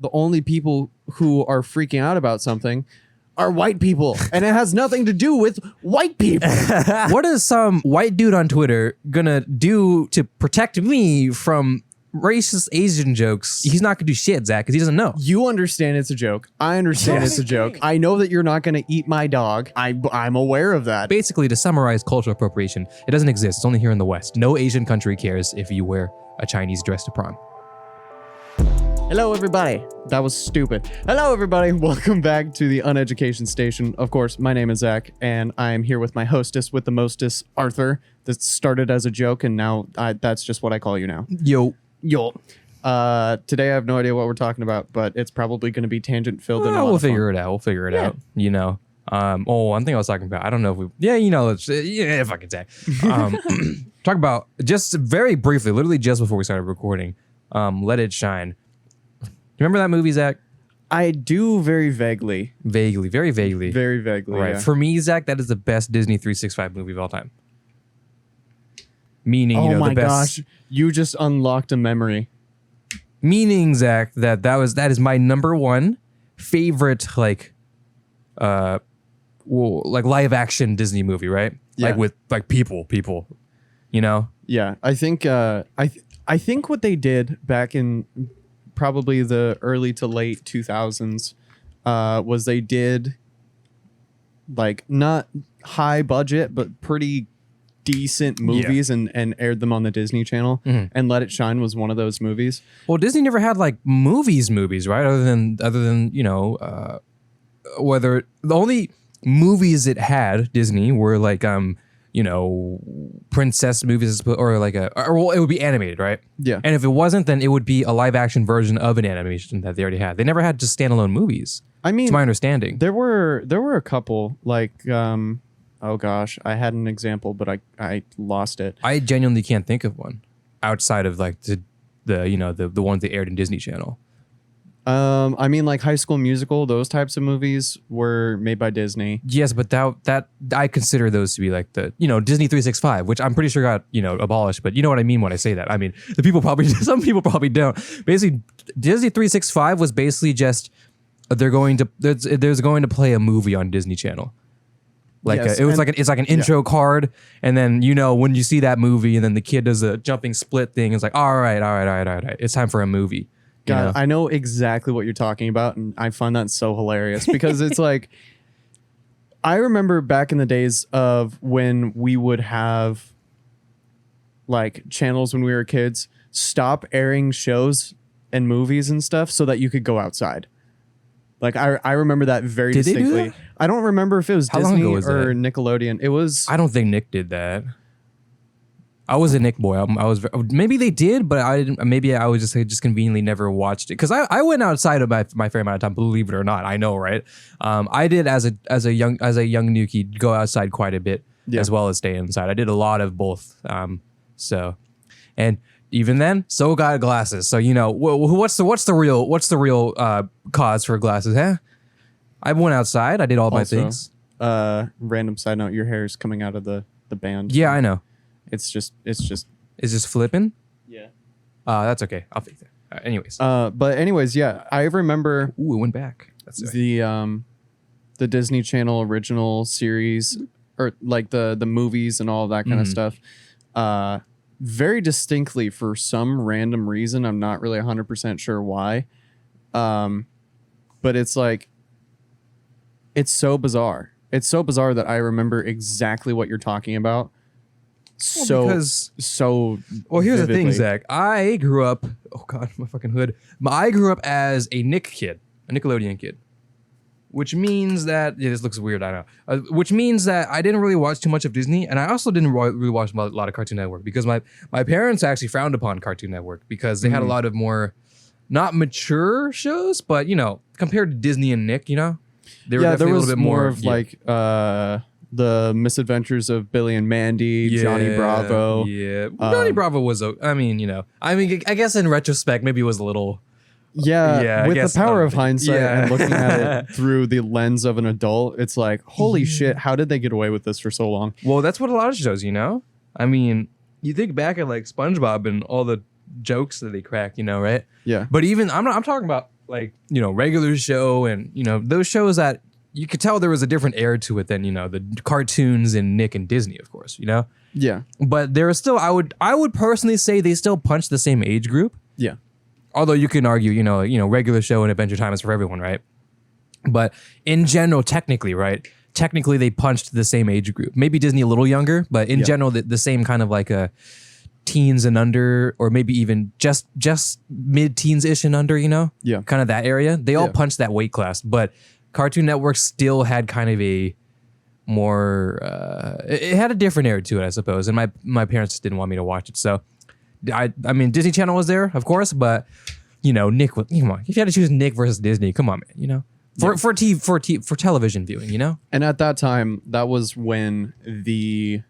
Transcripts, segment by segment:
the only people who are freaking out about something are white people, and it has nothing to do with white people. What is some white dude on Twitter gonna do to protect me from racist Asian jokes? He's not gonna do shit, Zach, because he doesn't know. You understand it's a joke. I understand it's a joke. I know that you're not going to eat my dog. I'm aware of that. Basically, to summarize cultural appropriation, it doesn't exist. It's only here in the West. No Asian country cares if you wear a Chinese dress to prom. Hello, everybody. That was stupid. Hello, everybody. Welcome back to the Uneducation Station. Of course, my name is Zach, and I'm here with my hostess with the mostest, Arthur. That started as a joke, and now that's just what I call you now. Yo. Today I have no idea what we're talking about, but it's probably going to be tangent filled. We'll figure it out. We'll figure it out. You know. One thing I was talking about. I don't know if we. Yeah, you know. If I could say. Talk about just very briefly, literally just before we started recording. Let It Shine. You remember that movie, Zach? I do very vaguely. Vaguely, very vaguely. Very vaguely. Right. Yeah. For me, Zach, that is the best Disney 365 movie of all time. Meaning, oh the my best. gosh, you just unlocked a memory. Meaning, Zach, that is my number one favorite live action Disney movie, right? Yeah. Like with like people, you know? Yeah, I think I think what they did back in probably the early to late 2000s was they did like not high budget but pretty decent movies and aired them on the Disney Channel, and Let It Shine was one of those movies. Well, Disney never had like movies, right? Other than whether the only movies it had Disney were like princess movies or like it would be animated, right? Yeah. And if it wasn't, then it would be a live action version of an animation that they already had. They never had just standalone movies. I mean, to my understanding, there were a couple like oh gosh, I had an example, but I lost it. I genuinely can't think of one outside of like the ones they aired in Disney Channel. I mean, like High School Musical, those types of movies were made by Disney. Yes, but that I consider those to be like the Disney 365, which I'm pretty sure got abolished. But you know what I mean when I say that. I mean some people probably don't. Basically, Disney 365 was basically just there's going to play a movie on Disney Channel. Like yes, it's like an intro card, and then when you see that movie, and then the kid does a jumping split thing, it's like all right, it's time for a movie. God, I know exactly what you're talking about, and I find that so hilarious because it's like I remember back in the days of when we would have like channels when we were kids stop airing shows and movies and stuff so that you could go outside. Like I remember that very distinctly. They do that? I don't remember if it was Disney or Nickelodeon. It was. I don't think Nick did that. I was a Nick boy. I was. Maybe they did, but I didn't. Maybe I was just conveniently never watched it because I went outside of my fair amount of time. Believe it or not, I know, right? I did as a young Anuki go outside quite a bit as well as stay inside. I did a lot of both. And even then, so got glasses. So what's the real cause for glasses? Huh? I went outside. I did all my things. Random side note: your hair is coming out of the band. Yeah, I know. It's just flipping. Yeah. That's okay. I'll fix it. But anyways, yeah, I remember. Ooh, it went back. That's the Disney Channel original series, or like the movies and all of that kind of stuff. Very distinctly for some random reason. I'm not really 100% sure why. But it's like, it's so bizarre. It's so bizarre that I remember exactly what you're talking about. Well, here's vividly. The thing, Zach. I grew up. Oh God, my fucking hood. I grew up as a Nickelodeon kid, which means that this looks weird. I know. Which means that I didn't really watch too much of Disney, and I also didn't really watch a lot of Cartoon Network because my parents actually frowned upon Cartoon Network because they had a lot of more not mature shows, but compared to Disney and Nick, they were definitely a little bit more of like the Misadventures of Billy and Mandy, Johnny Bravo. Yeah, Johnny Bravo was. I guess in retrospect, maybe it was a little. Yeah, with the power of hindsight and looking at it through the lens of an adult, it's like, holy shit, how did they get away with this for so long? Well, that's what a lot of shows, I mean, you think back at like SpongeBob and all the jokes that they crack, right? Yeah. But even I'm talking about like, you know, regular show and, you know, those shows that you could tell there was a different air to it than, you know, the cartoons and Nick and Disney, of course, you know? Yeah. But there is still, I would personally say they still punch the same age group. Yeah. Although you can argue, you know, regular show and Adventure Time is for everyone, right? But in general, technically, right? Technically, they punched the same age group. Maybe Disney a little younger, but in general, the same kind of like a teens and under, or maybe even just mid-teens-ish and under, you know? Yeah. Kind of that area. They all punched that weight class, but Cartoon Network still had kind of a more, it had a different air to it, I suppose. And my parents just didn't want me to watch it. So, I mean, Disney Channel was there, of course, but, you know, Nick, come on. If you had to choose Nick versus Disney, come on, man, you know? For television viewing, you know? And at that time, that was when the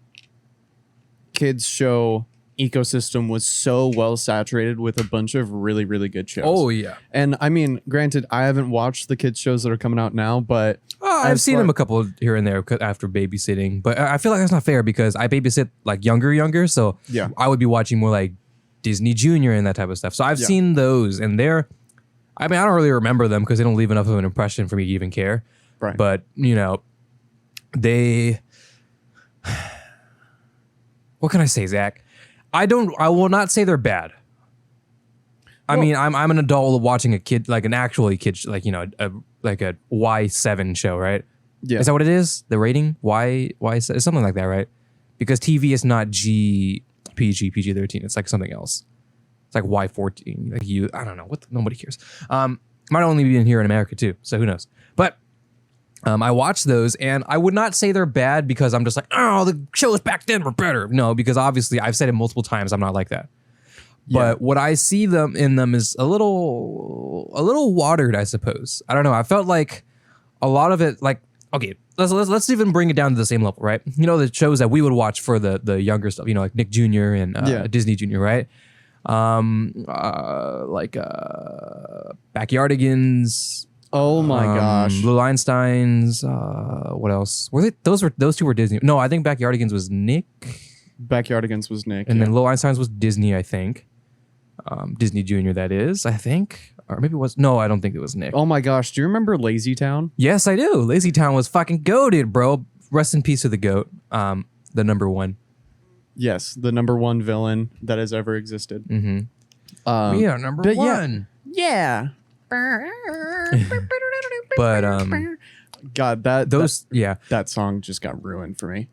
kids show ecosystem was so well saturated with a bunch of really, really good shows. Oh, yeah. And I mean, granted, I haven't watched the kids shows that are coming out now, but I've seen them a couple here and there after babysitting, but I feel like that's not fair because I babysit like younger. So yeah, I would be watching more like Disney Junior and that type of stuff. So I've seen those, and I mean, I don't really remember them because they don't leave enough of an impression for me to even care. Right. But, you know, what can I say, Zach? I will not say they're bad. I mean, I'm an adult watching a kid, like an actually kid, like, you know, like a Y7 show, right? Yeah. Is that what it is? The rating? Y something like that, right? Because TV is not PG-13. It's like something else. It's like Y14. Like I don't know. Nobody cares. Might only be in here in America too, so who knows? But I watch those, and I would not say they're bad because I'm just like, oh, the shows back then were better. No, because obviously I've said it multiple times. I'm not like that. But what I see in them is a little watered, I suppose. I don't know. I felt like a lot of it, like, okay, let's even bring it down to the same level, right? You know, the shows that we would watch for the younger stuff, you know, like Nick Jr. and Disney Jr., right? Backyardigans. Oh my gosh. Little Einsteins. What else? Those two were Disney. No, I think Backyardigans was Nick. Backyardigans was Nick. And then Little Einsteins was Disney, I think. Disney Jr., that is, I think. Or maybe it was. No, I don't think it was Nick. Oh my gosh. Do you remember Lazy Town? Yes, I do. Lazy Town was fucking goated, bro. Rest in peace to the goat. The number one. Yes, the number one villain that has ever existed. Mm-hmm. We are number one. Yeah. But God, that song just got ruined for me.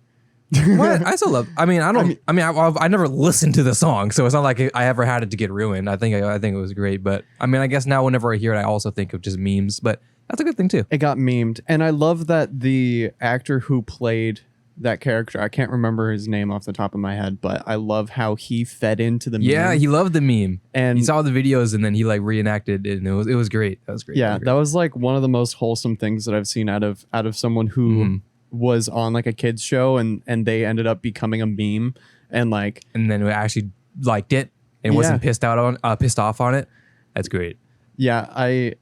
What? I still love. I mean, I never listened to the song, so it's not like I ever had it to get ruined. I think it was great, but I mean, I guess now whenever I hear it, I also think of just memes. But that's a good thing too. It got memed, and I love that the actor who played that character, I can't remember his name off the top of my head, but I love how he fed into the meme. Yeah, he loved the meme, and he saw the videos, and then he like reenacted it, and it was great. That was great. Yeah, that was like one of the most wholesome things that I've seen out of someone who was on like a kids show, and they ended up becoming a meme, and then we actually liked it and wasn't pissed off on it. That's great. Yeah, I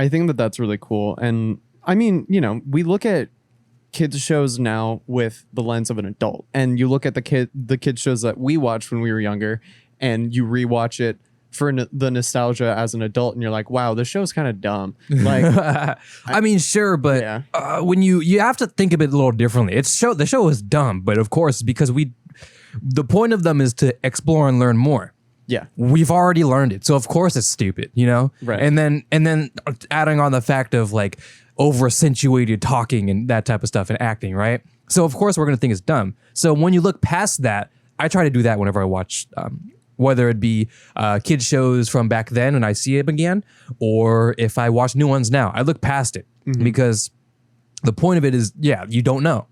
think that's really cool, and I mean, you know, we look at kids shows now with the lens of an adult, and you look at the kids shows that we watched when we were younger, and you rewatch it for the nostalgia as an adult, and you're like, wow, this show's kind of dumb. Like, I mean, sure, but when you have to think of it a little differently. The show is dumb, but of course, because the point of them is to explore and learn more. Yeah, we've already learned it, so of course it's stupid, you know. Right. And then adding on the fact of like over accentuated talking and that type of stuff and acting, right? So of course we're gonna think it's dumb. So when you look past that, I try to do that whenever I watch, whether it be kids shows from back then and I see it again, or if I watch new ones now, I look past it because the point of it is, you don't know,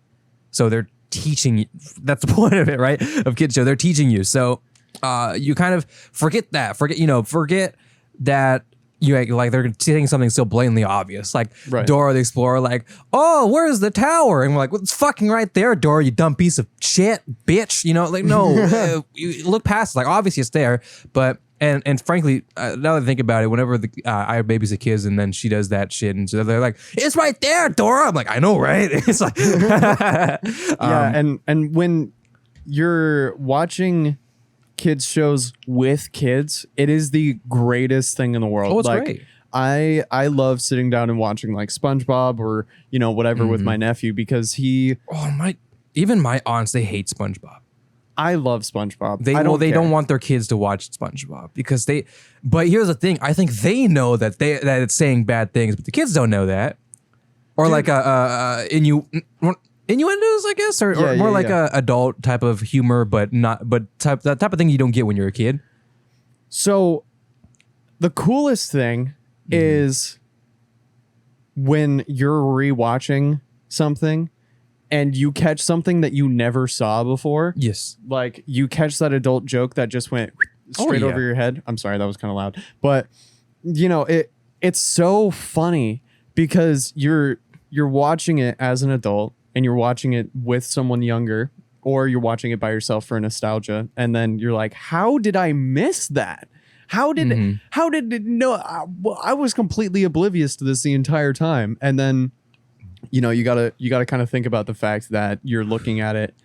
so they're teaching you. That's the point of it, right? Of kids show, they're teaching you. So you kind of forget that you like they're saying something so blatantly obvious, like Dora the Explorer, like, oh, where's the tower? And we're like, well, it's fucking right there, Dora, you dumb piece of shit, bitch. You know, like, no, you look past it. Like, obviously it's there, but and frankly, now that I think about it, whenever I babysit kids and then she does that shit, and so they're like, it's right there, Dora. I'm like, I know, right? It's like, and when you're watching kids shows with kids, it is the greatest thing in the world. Oh, it's great. I love sitting down and watching like SpongeBob or whatever with my nephew because even my aunts, they hate SpongeBob. I love SpongeBob. They don't want their kids to watch SpongeBob because but here's the thing. I think they know that it's saying bad things, but the kids don't know that. Or like innuendos, I guess, or more like a adult type of humor, but that type of thing you don't get when you're a kid. So the coolest thing is when you're rewatching something and you catch something that you never saw before. Yes. Like you catch that adult joke that just went straight over your head. I'm sorry, that was kind of loud. But it's so funny because you're watching it as an adult and you're watching it with someone younger, or you're watching it by yourself for nostalgia, and then you're like, how did I miss that? How did I was completely oblivious to this the entire time. And then you gotta kind of think about the fact that you're looking at it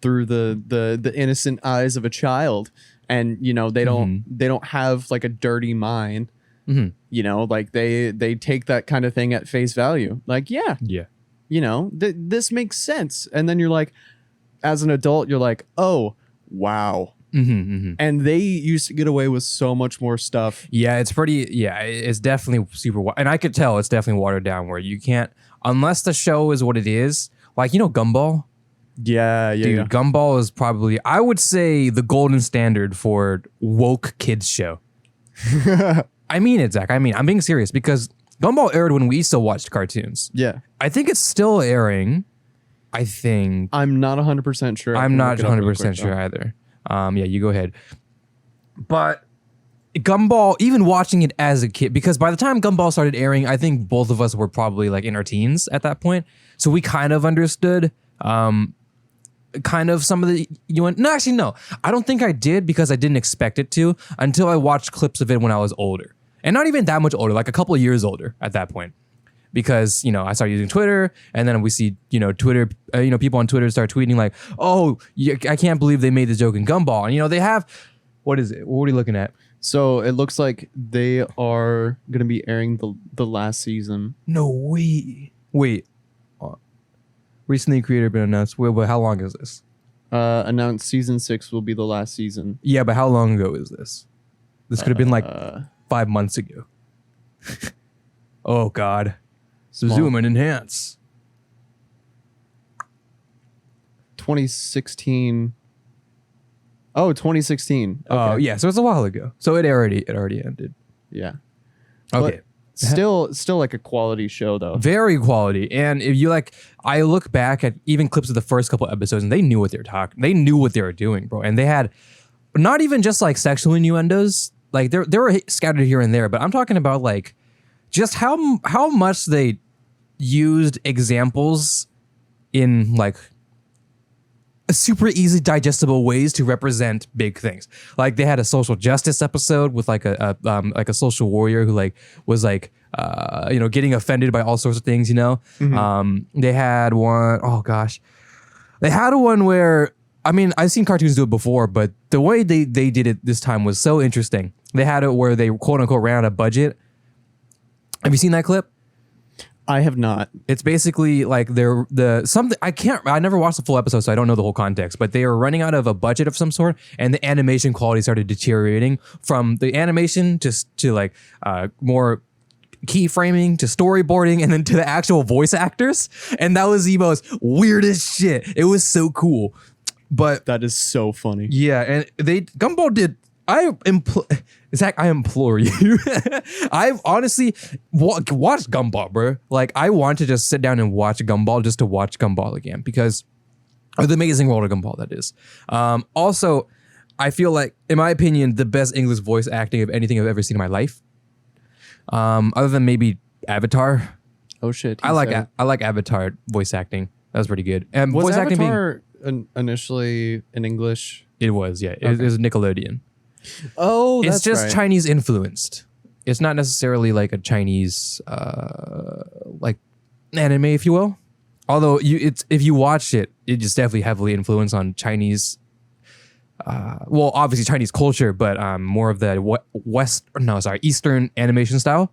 through the innocent eyes of a child, and they don't have like a dirty mind. Like they take that kind of thing at face value. Like, this makes sense. And then you're like, as an adult, you're like, oh wow. And they used to get away with so much more stuff. Yeah, it's definitely super, and I could tell it's definitely watered down where you can't, unless the show is what it is, like, Gumball. Yeah. Dude, Gumball is probably, I would say, the golden standard for woke kids show. I mean it, Zach. I'm being serious because Gumball aired when we still watched cartoons. Yeah. I think it's still airing. I think. I'm not 100% sure. I'm not 100% sure either. Yeah, you go ahead. But Gumball, even watching it as a kid, because by the time Gumball started airing, I think both of us were probably like in our teens at that point. So we kind of understood kind of some of the no, I don't think I did because I didn't expect it to until I watched clips of it when I was older. And not even that much older, like a couple of years older at that point. Because, I started using Twitter, and then we see, Twitter, people on Twitter start tweeting like, oh, I can't believe they made this joke in Gumball. And, they have, what is it? What are you looking at? So it looks like they are going to be airing the last season. No way. Wait. Recently creator been announced. Wait, but how long is this? Announced season 6 will be the last season. Yeah, but how long ago is this? This could have been like 5 months ago. Oh, God. Zoom and enhance. 2016. Oh, 2016. Okay. Oh, yeah. So it's a while ago. So it already ended. Yeah. Okay. But still like a quality show though. Very quality. And if you I look back at even clips of the first couple episodes, and they knew what they were talking. They knew what they were doing, bro. And they had not even just like sexual innuendos. Like they were scattered here and there, but I'm talking about like just how much they used examples in like super easy digestible ways to represent big things. Like they had a social justice episode with like a social warrior who was getting offended by all sorts of things, They had one, oh gosh. They had one where, I've seen cartoons do it before, but the way they did it this time was so interesting. They had it where they quote unquote ran out of budget. Have you seen that clip? I have not. It's basically like I never watched the full episode, so I don't know the whole context, but they are running out of a budget of some sort, and the animation quality started deteriorating from the animation to like more keyframing to storyboarding and then to the actual voice actors. And that was the most weirdest shit. It was so cool. But that is so funny. Yeah, and Gumball did. Zach, I implore you. I've honestly watched Gumball, bro. Like, I want to just sit down and watch Gumball just to watch Gumball again because of the amazing world of Gumball that is. Also, I feel like, in my opinion, the best English voice acting of anything I've ever seen in my life. Other than maybe Avatar. Oh shit! I like Avatar voice acting. That was pretty good. And was voice Avatar initially in English? It was, yeah. It was Nickelodeon. Oh, that's it's just right. Chinese influenced. It's not necessarily like a Chinese like anime, if you will. Although if you watch it, it's definitely heavily influenced on Chinese well, obviously Chinese culture, but more of the Eastern animation style,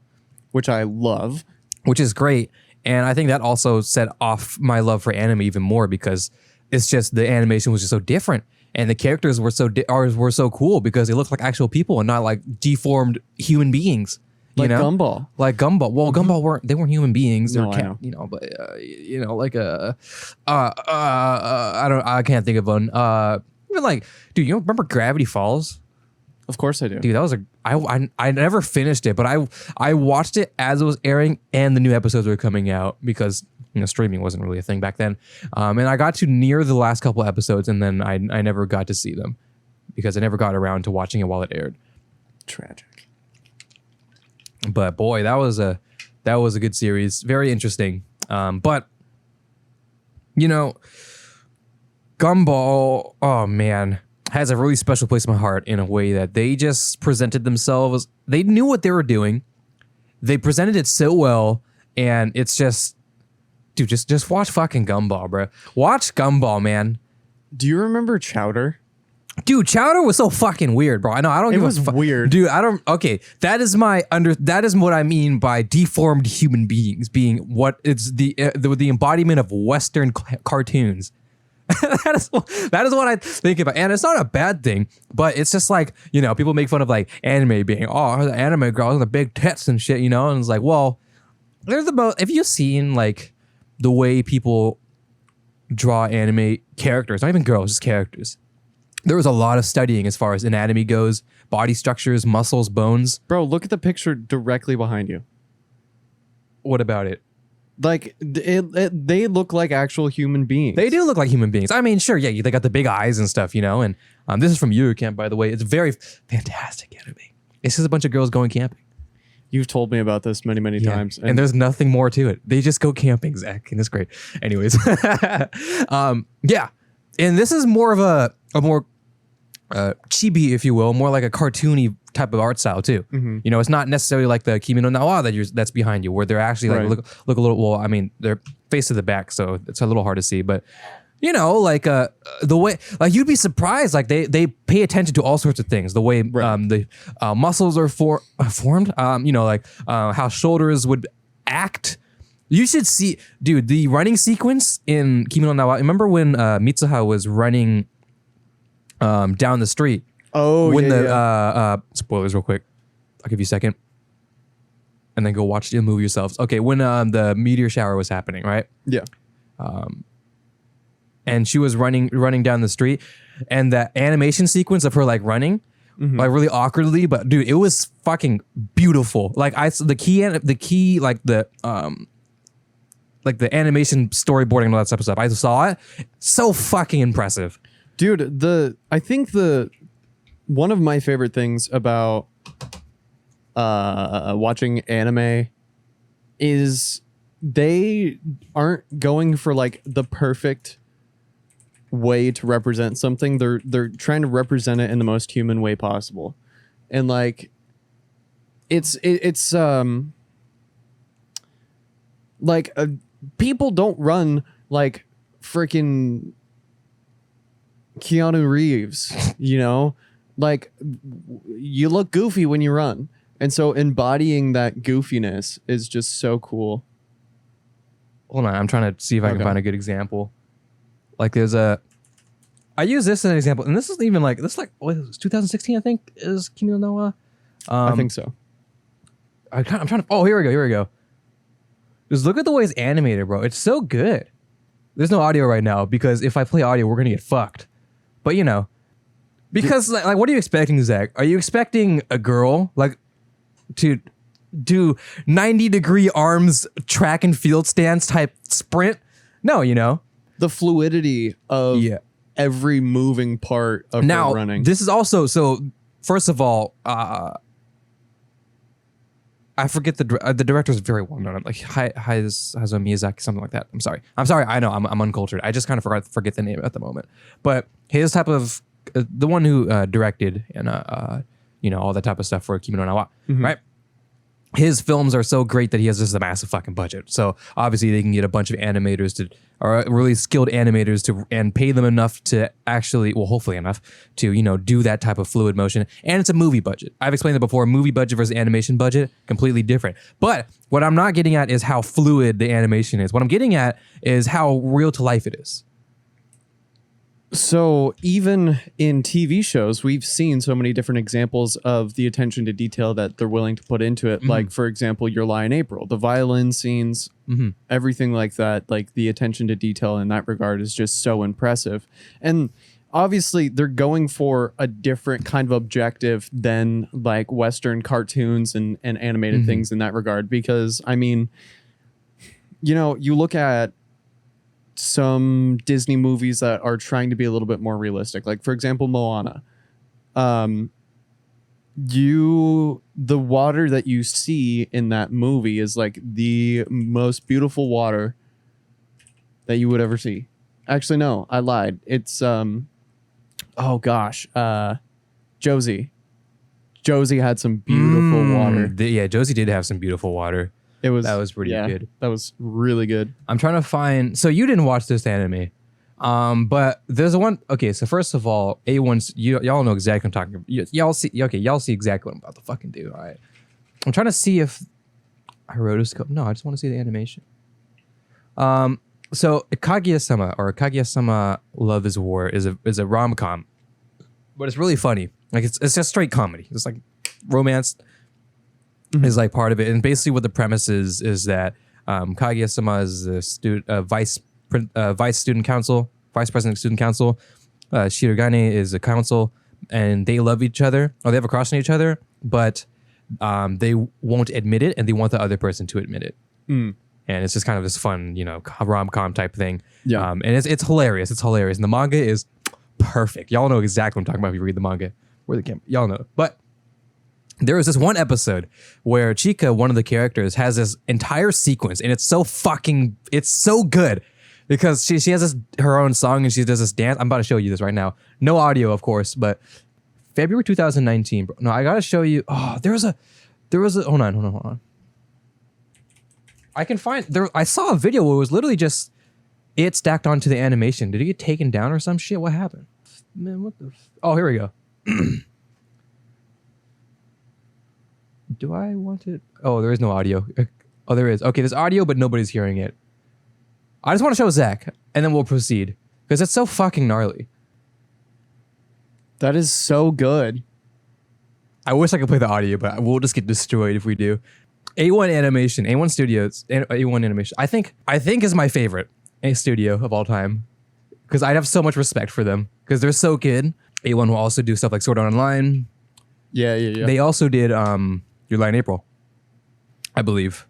which I love. which is great. And I think that also set off my love for anime even more because it's just the animation was just so different. And the characters were were so cool because they looked like actual people and not like deformed human beings. Like Gumball. Like Gumball. Well, Gumball weren't human beings. They No, were I know. but like I can't think of one. Even like, dude, you remember Gravity Falls? Of course I do. Dude, that was I never finished it, but I watched it as it was airing and the new episodes were coming out because streaming wasn't really a thing back then. And I got to near the last couple episodes and then I never got to see them because I never got around to watching it while it aired. Tragic. But boy, that was a good series. Very interesting. But Gumball, oh man, has a really special place in my heart in a way that they just presented themselves. They knew what they were doing. They presented it so well, and it's just, dude, just watch fucking Gumball, bro. Watch Gumball, man. Do you remember Chowder? Dude, Chowder was so fucking weird, bro. I know. I don't. It was weird, dude. I don't. Okay, that is what I mean by deformed human beings being what it's the embodiment of Western cartoons. that is what I think about, and it's not a bad thing, but it's just like people make fun of like anime being the anime girls with the big tits and shit, and it's like, well, they're the most. Have you seen like the way people draw anime characters, not even girls, just characters? There was a lot of studying as far as anatomy goes, body structures, muscles, bones. Bro, look at the picture directly behind you. What about it? Like, they look like actual human beings. They do look like human beings. I mean, sure, yeah, they got the big eyes and stuff, and this is from Eurocamp, by the way. It's very fantastic anime. It's just a bunch of girls going camping. You've told me about this many, many times. And there's nothing more to it. They just go camping, Zach, and it's great. Anyways, yeah. And this is more of a more chibi, if you will, more like a cartoony type of art style too. Mm-hmm. It's not necessarily like the Kimi no Na wa that's behind you, where they're actually like Right. look a little. Well, I mean, they're face to the back, so it's a little hard to see. But like the way, like you'd be surprised, like they pay attention to all sorts of things. The way the muscles are formed. Like how shoulders would act. You should see, dude, the running sequence in Kimi no Na wa. Remember when Mitsuha was running down the street? Oh, when yeah. Spoilers real quick. I'll give you a second. And then go watch the movie yourselves. Okay, when the meteor shower was happening, right? Yeah. And she was running down the street, and the animation sequence of her like running, like really awkwardly, but dude, it was fucking beautiful. Like the key like the animation storyboarding and all that type of stuff. I saw it. So fucking impressive. Dude, I think one of my favorite things about watching anime is they aren't going for like the perfect way to represent something. They're trying to represent it in the most human way possible. And like it's like people don't run like freaking Keanu Reeves, like you look goofy when you run. And so embodying that goofiness is just so cool. Hold on, I'm trying to see if I can find a good example. Like I use this as an example, and this isn't even like, this is like, what is this, 2016, I think, is Kimi no Na wa? I think so. I'm trying to, oh, here we go. Just look at the way it's animated, bro. It's so good. There's no audio right now, because if I play audio, we're going to get fucked. But because like, what are you expecting, Zach? Are you expecting a girl like to do 90-degree arms track and field stance type sprint? No, The fluidity of every moving part of now, her running. This is also, so first of all, I forget the director is very well known. Like Hayao Miyazaki, something like that. I'm sorry. I know I'm uncultured. I just kind of forget the name at the moment. But his type of the one who directed and all that type of stuff for Kimi no Na wa, right? his films are so great that he has just a massive fucking budget. So obviously they can get a bunch of animators or really skilled animators and pay them enough to actually, well, hopefully enough to, do that type of fluid motion. And it's a movie budget. I've explained it before. Movie budget versus animation budget, completely different. But what I'm not getting at is how fluid the animation is. What I'm getting at is how real to life it is. So even in TV shows, we've seen so many different examples of the attention to detail that they're willing to put into it. Like, for example, Your Lie in April, the violin scenes, everything like that, like the attention to detail in that regard is just so impressive. And obviously they're going for a different kind of objective than like Western cartoons and animated things in that regard. Because, I mean, you look at some Disney movies that are trying to be a little bit more realistic. Like, for example, Moana. The water that you see in that movie is like the most beautiful water that you would ever see. Actually, no, I lied. It's Josie. Josie had some beautiful water. Josie did have some beautiful water. That was pretty good. That was really good. I'm trying to find. So you didn't watch this anime, but there's one. Okay, so first of all, A1's. Y'all know exactly what I'm talking about. Y'all see. Okay, y'all see exactly what I'm about to fucking do. All right. I'm trying to see if I rotoscope. No, I just want to see the animation. So Kaguya-sama or Kaguya-sama Love is War is a rom-com, but it's really funny. Like it's just straight comedy. It's like romance. Is like part of it, and basically what the premise is that Kaguya-sama is a vice president of student council. Shirogane is a council, and they love each other, or they have a crush on each other, but they won't admit it, and they want the other person to admit it. And it's just kind of this fun, rom-com type thing. Yeah. And it's hilarious. It's hilarious, and the manga is perfect. Y'all know exactly what I'm talking about if you read the manga. Y'all know, but. There was this one episode where Chika, one of the characters, has this entire sequence, and it's so good because she has her own song and she does this dance. I'm about to show you this right now. No audio, of course, but February 2019. No, I gotta show you. Oh, there was a. Hold on. I can find there. I saw a video where it was literally just it stacked onto the animation. Did it get taken down or some shit? What happened? Man, what the? Oh, here we go. Do I want it? Oh, there is no audio. Oh, there is. Okay, there's audio, but nobody's hearing it. I just want to show Zach, and then we'll proceed. Because it's so fucking gnarly. That is so good. I wish I could play the audio, but we'll just get destroyed if we do. A1 Animation, A1 Studios, A1 Animation. I think is my favorite studio of all time. Because I have so much respect for them. Because they're so good. A1 will also do stuff like Sword Art Online. Yeah. They also did Your Lie in April, I believe.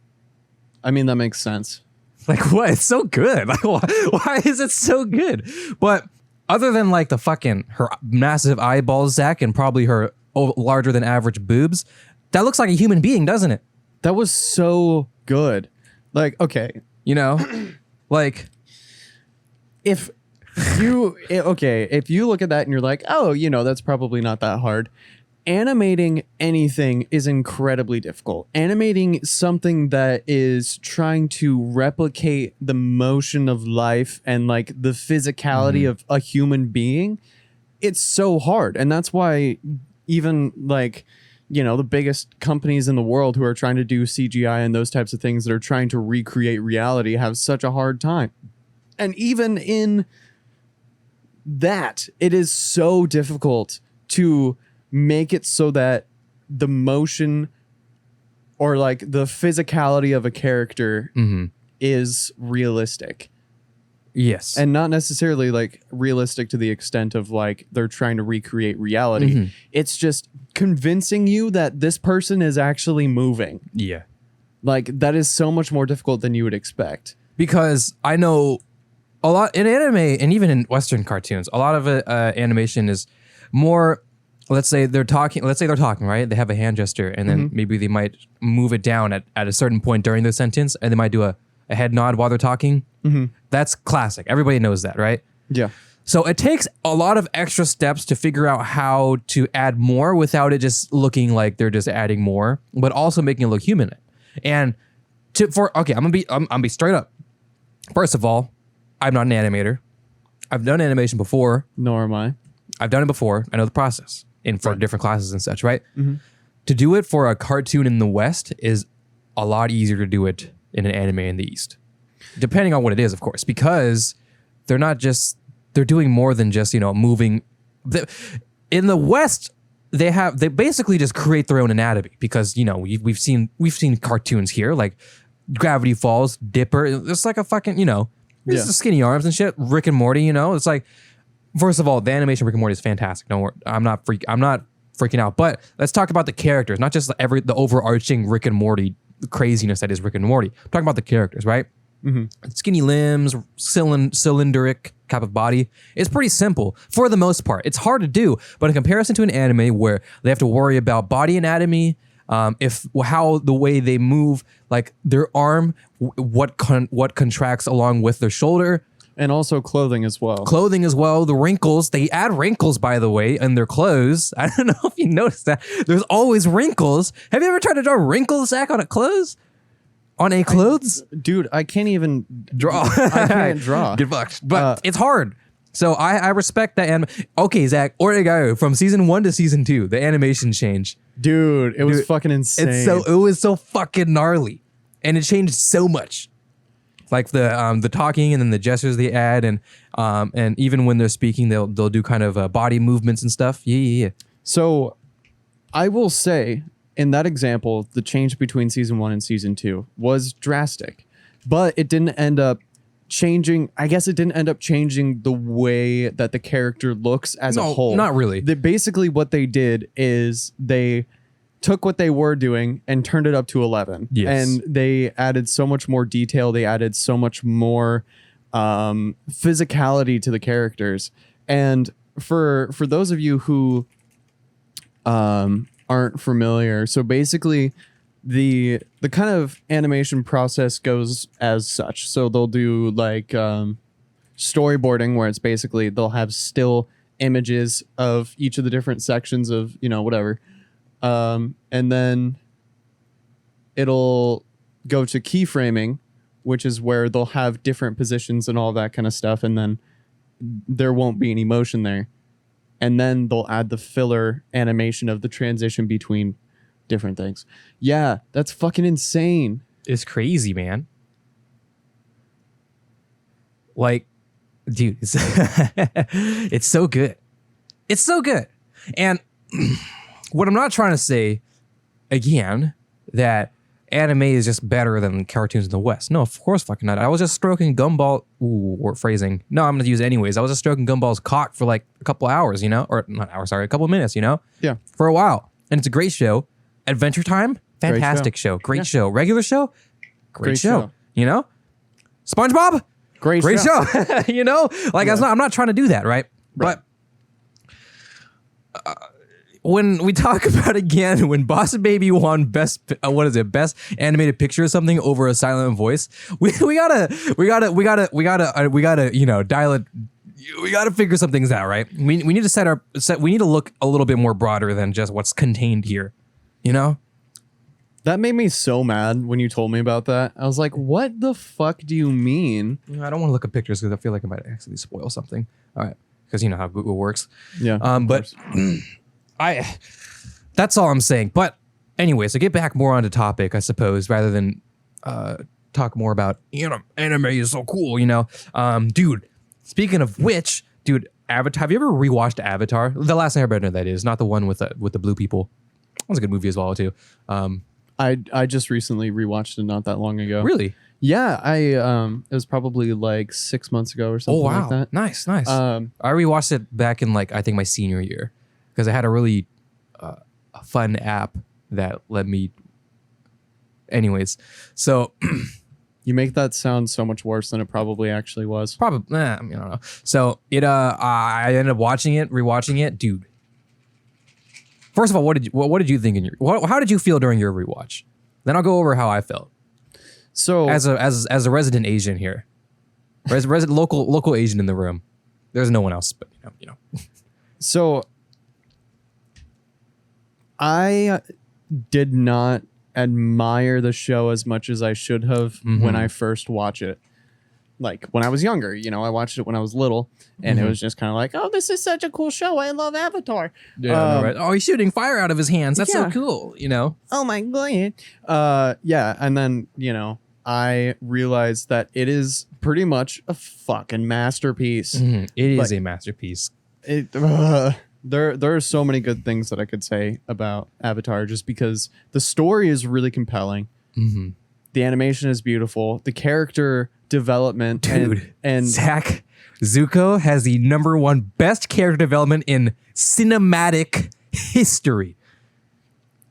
I mean, that makes sense. Like, what? It's so good. Like, why is it so good? But other than like her massive eyeballs, Zach, and probably her larger than average boobs, that looks like a human being, doesn't it? That was so good. Like, okay. Like if you look at that and you're like, oh, that's probably not that hard. Animating anything is incredibly difficult. Animating something that is trying to replicate the motion of life and like the physicality of a human being, it's so hard. And that's why even like, the biggest companies in the world who are trying to do CGI and those types of things that are trying to recreate reality have such a hard time. And even in that, it is so difficult to make it so that the motion or like the physicality of a character is realistic. Yes. And not necessarily like realistic to the extent of like they're trying to recreate reality. It's just convincing you that this person is actually moving. Yeah. Like that is so much more difficult than you would expect. Because I know a lot in anime and even in Western cartoons, a lot of animation is more. Let's say they're talking, right? They have a hand gesture and then maybe they might move it down at a certain point during the sentence and they might do a head nod while they're talking. That's classic. Everybody knows that, right? Yeah. So it takes a lot of extra steps to figure out how to add more without it just looking like they're just adding more, but also making it look human. And I'm gonna be straight up. First of all, I'm not an animator. I've done animation before. Nor am I. I've done it before. I know the process and for different classes and such, right? Mm-hmm. To do it for a cartoon in the West is a lot easier to do it in an anime in the East, depending on what it is, of course, because they're doing more than just, moving. In the West, they basically just create their own anatomy because, we've seen cartoons here like Gravity Falls, Dipper. It's like a fucking, it's the skinny arms and shit. Rick and Morty, it's like, first of all, the animation of Rick and Morty is fantastic. Don't worry, I'm not freaking out. But let's talk about the characters, not just the overarching Rick and Morty craziness that is Rick and Morty. I'm talking about the characters, right? Mm-hmm. Skinny limbs, cylindric type of body. It's pretty simple for the most part. It's hard to do, but in comparison to an anime where they have to worry about body anatomy, how the way they move, like their arm, what contracts along with their shoulder. And also clothing as well. The wrinkles. They add wrinkles, by the way, in their clothes. I don't know if you noticed that. There's always wrinkles. Have you ever tried to draw wrinkles, Zach, on a clothes? On a clothes? Dude, I can't even draw. I can't draw. Get fucked. But it's hard. So I respect that. Okay, Zach, Oregayo, from season 1 to season 2, the animation change. Dude, it was fucking insane. It was so fucking gnarly. And it changed so much. Like the talking and then the gestures they add, and even when they're speaking, they'll do kind of body movements and stuff. Yeah. So, I will say in that example, the change between season 1 and season 2 was drastic, but it didn't end up changing. I guess it didn't end up changing the way that the character looks as a whole. Not really. Basically, what they did is they took what they were doing and turned it up to 11. Yes. And they added so much more detail. They added so much more physicality to the characters. And for those of you who aren't familiar, so basically the kind of animation process goes as such. So they'll do like storyboarding, where it's basically they'll have still images of each of the different sections of, whatever. And then it'll go to keyframing, which is where they'll have different positions and all that kind of stuff. And then there won't be any motion there. And then they'll add the filler animation of the transition between different things. Yeah, that's fucking insane. It's crazy, man. Like, dude, it's so good. It's so good. And what I'm not trying to say, again, that anime is just better than cartoons in the West. No, of course fucking not. I was just stroking Gumball. Or phrasing. No, I'm going to use it anyways. I was just stroking Gumball's cock for like a couple hours, Or not hours, sorry, a couple minutes, Yeah. For a while. And it's a great show. Adventure Time, fantastic show. Great show. Regular show, great show. SpongeBob, great show. I'm not trying to do that, right? But when we talk about when Boss Baby won best animated picture or something over a silent voice, we gotta dial it. We gotta figure some things out, right? We need to we need to look a little bit more broader than just what's contained here, That made me so mad when you told me about that. I was like, what the fuck do you mean? I don't want to look at pictures because I feel like I might accidentally spoil something. All right, because you know how Google works. Yeah. But that's all I'm saying. But anyway, so get back more onto topic, I suppose, rather than talk more about, anime is so cool, dude, speaking of which, dude, Avatar, have you ever rewatched Avatar? The Last Airbender, that is, not the one with the blue people. That was a good movie as well, too. I just recently rewatched it not that long ago. Really? Yeah, it was probably like 6 months ago or something like that. Nice. I rewatched it back in I think my senior year, because I had a really a fun app that let me. Anyways, so you make that sound so much worse than it probably actually was. Probably, I don't know. So I ended up rewatching it, dude. First of all, what did you think how did you feel during your rewatch? Then I'll go over how I felt. So as a resident Asian here, resident local Asian in the room, There's no one else, but you know. So I did not admire the show as much as I should have when I first watched it. Like when I was younger, I watched it when I was little, and it was just kind of like, oh, this is such a cool show. I love Avatar. Yeah, right. Oh, he's shooting fire out of his hands. That's so cool, Oh my god. Yeah, and then, I realized that it is pretty much a fucking masterpiece. It is a masterpiece. There are so many good things that I could say about Avatar just because the story is really compelling. The animation is beautiful. The character development, dude, and Zach, Zuko has the #1 best character development in cinematic history.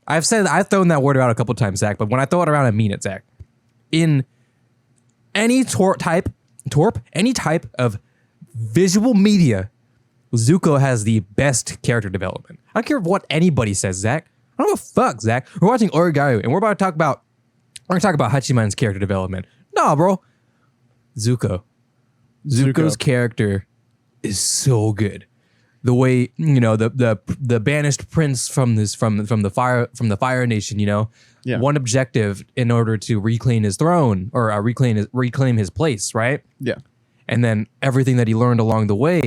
I've thrown that word around a couple times, Zach, but when I throw it around, I mean it, Zach. In any type of visual media, Zuko has the best character development. I don't care what anybody says, Zach. I don't give a fuck, Zach. We're watching Origaru, and we're going to talk about Hachiman's character development. Nah, bro. Zuko's character is so good. The way, the banished prince from the Fire Nation, one objective in order to reclaim his throne or reclaim his place, right? Yeah. And then everything that he learned along the way,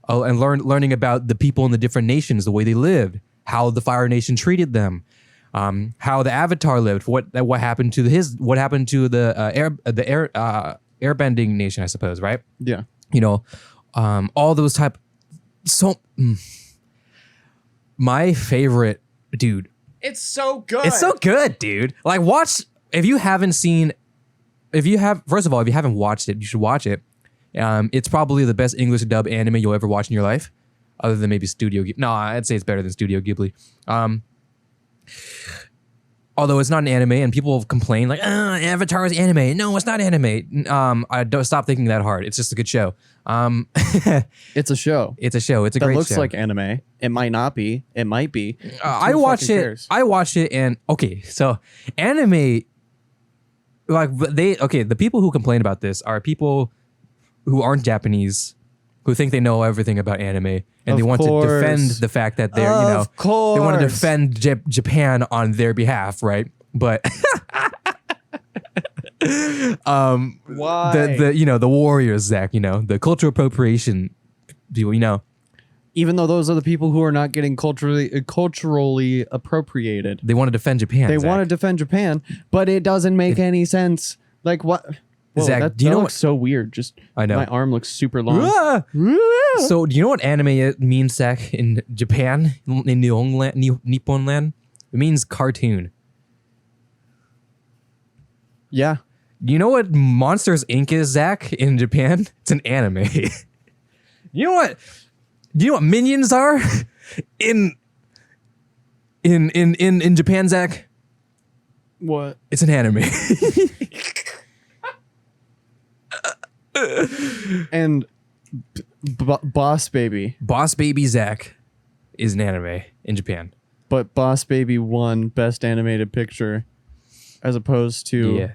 and learning about the people in the different nations, the way they lived, how the Fire Nation treated them, how the Avatar lived, what happened to the airbending nation, I suppose, right? Yeah. All those type. So, my favorite, dude. It's so good. It's so good, dude. Like, watch if you haven't watched it, you should watch it. It's probably the best English dub anime you'll ever watch in your life, other than maybe Studio Ghibli. No, I'd say it's better than Studio Ghibli. Although it's not an anime, and people complain like, Avatar is anime. No, it's not anime. I don't stop thinking that hard. It's just a good show. It's a show. It's a show. It's a great show. That looks like anime. It might not be. It might be. I watched it, and okay, so anime, like the people who complain about this are people who aren't Japanese, who think they know everything about anime, and they want to defend the fact that they're, they want to defend Japan on their behalf, right? But why? The warriors, Zach, the cultural appropriation people, even though those are the people who are not getting culturally appropriated, they want to defend Japan. They Zach. want to defend Japan, but it doesn't make any sense. Like what? Whoa, Zach, that, do you know looks so weird? Just I know my arm looks super long. So do you know what anime means, Zach, in Japan, in Nippon land? It means cartoon. Yeah. You know what Monsters Inc. is, Zach, in Japan? It's an anime. You know what Minions are in Japan, Zach? What? It's an anime. And Boss Baby. Boss Baby Zach is an anime in Japan. But Boss Baby won Best Animated Picture as opposed to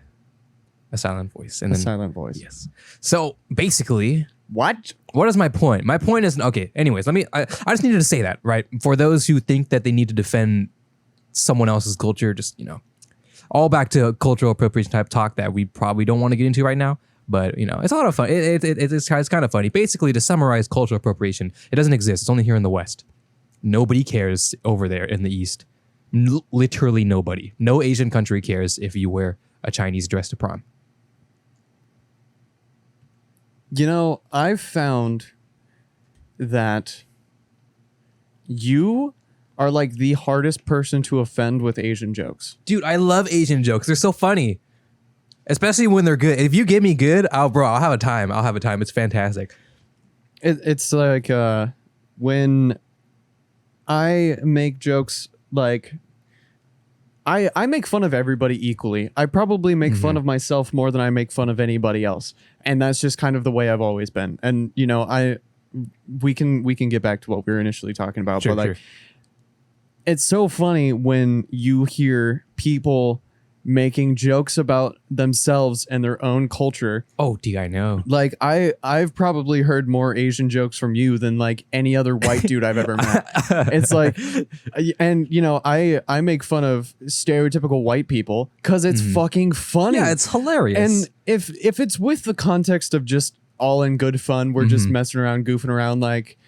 a silent voice. And a silent voice. Yes. So basically, what is my point? My point is, okay, anyways, I just needed to say that, right? For those who think that they need to defend someone else's culture, just, all back to cultural appropriation type talk that we probably don't want to get into right now. But, it's a lot of fun. It's kind of funny. Basically, to summarize cultural appropriation, it doesn't exist. It's only here in the West. Nobody cares over there in the East. Literally nobody. No Asian country cares if you wear a Chinese dress to prom. I've found that you are like the hardest person to offend with Asian jokes. Dude, I love Asian jokes. They're so funny. Especially when they're good. If you give me good, I'll have a time. It's fantastic. It's like when I make jokes, like I make fun of everybody equally. I probably make fun of myself more than I make fun of anybody else. And that's just kind of the way I've always been. And we can get back to what we were initially talking about. Sure, but it's so funny when you hear people making jokes about themselves and their own culture. Oh, dude, I know. Like I've probably heard more Asian jokes from you than like any other white dude I've ever met. It's like, and you know, I make fun of stereotypical white people because it's fucking funny. Yeah, it's hilarious. And if it's with the context of just all in good fun, we're just messing around, goofing around, like,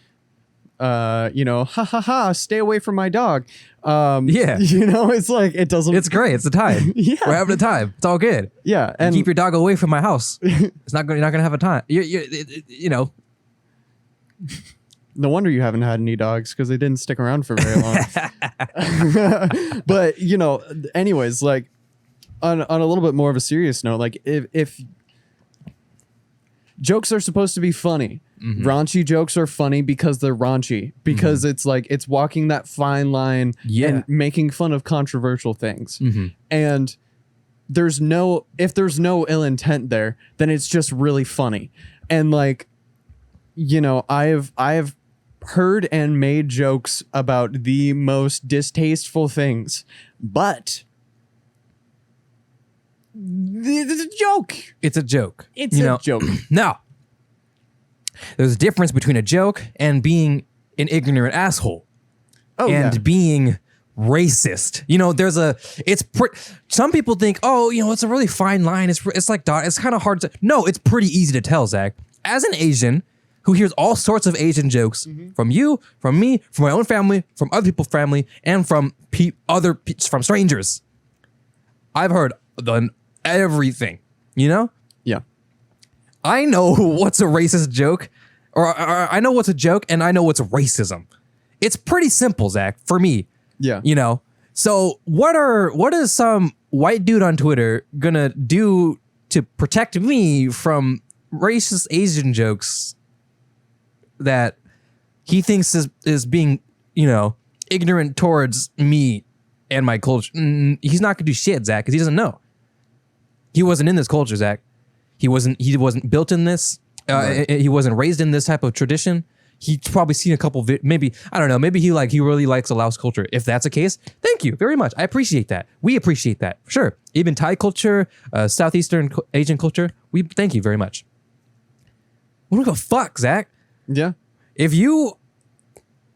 you know, ha ha ha, stay away from my dog. Yeah, you know, it's like, it doesn't. it's great. It's a time. Yeah. We're having a time. It's all good. Yeah, and Keep your dog away from my house. It's not going. You're not gonna have a time. You know. no wonder you haven't had any dogs, because they didn't stick around for very long. But you know, anyways, like on a little bit more of a serious note, like if jokes are supposed to be funny. Raunchy jokes are funny because they're raunchy, because it's like it's walking that fine line and making fun of controversial things. And if there's no ill intent there, then it's just really funny. And like, you know, I've heard and made jokes about the most distasteful things, but it's a joke. It's a joke. It's a joke. Now, there's a difference between a joke and being an ignorant asshole. And being racist. You know, some people think, oh, you know, it's a really fine line. It's like, it's kind of hard to, no, it's pretty easy to tell, Zach. As an Asian who hears all sorts of Asian jokes from you, from me, from my own family, from other people's family, and from from strangers, I've heard everything, you know? Yeah. I know what's a racist joke, or I know what's a joke, and I know what's racism. It's pretty simple, Zach, for me. Yeah. You know? So what is some white dude on Twitter gonna do to protect me from racist Asian jokes that he thinks is being, you know, ignorant towards me and my culture? He's not gonna do shit, Zach, because he doesn't know. He wasn't in this culture, Zach. He wasn't built in this. Right. He wasn't raised in this type of tradition. He's probably seen a couple maybe, I don't know, maybe he really likes the Laos culture. If that's the case, thank you very much. I appreciate that. We appreciate that. Sure. Even Thai culture, Southeastern Asian culture, we thank you very much. We don't give a fuck, Zach. Yeah. If you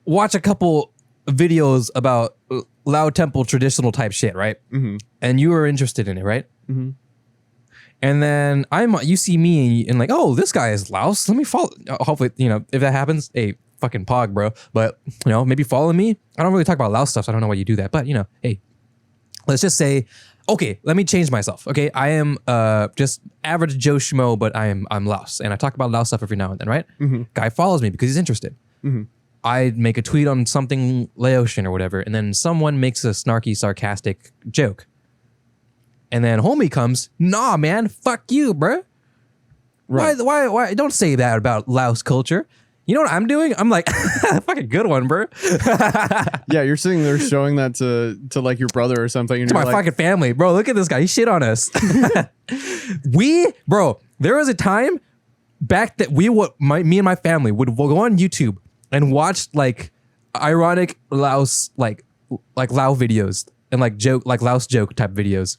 watch a couple videos about Lao temple traditional type shit, right? And you are interested in it, right? And then you see me and like, oh, this guy is Laos. Let me follow. Hopefully, you know, if that happens, hey, fucking pog, bro. But, you know, maybe follow me. I don't really talk about Laos stuff, so I don't know why you do that. But, you know, hey, let's just say, okay, let me change myself. Okay, I am just average Joe Schmo, but I'm Laos. And I talk about Laos stuff every now and then, right? Guy follows me because he's interested. I make a tweet on something Laotian or whatever, and then someone makes a snarky, sarcastic joke. And then homie comes, nah, man, fuck you, bro. Right. Why? Don't say that about Laos culture. You know what I'm doing? I'm like, fucking good one, bro. Yeah, you're sitting there showing that to like your brother or something. And to my fucking family, bro. Look at this guy. He shit on us. Bro, there was a time back that me and my family would go on YouTube and watch like ironic Laos, like Lao videos and like Laos joke type videos.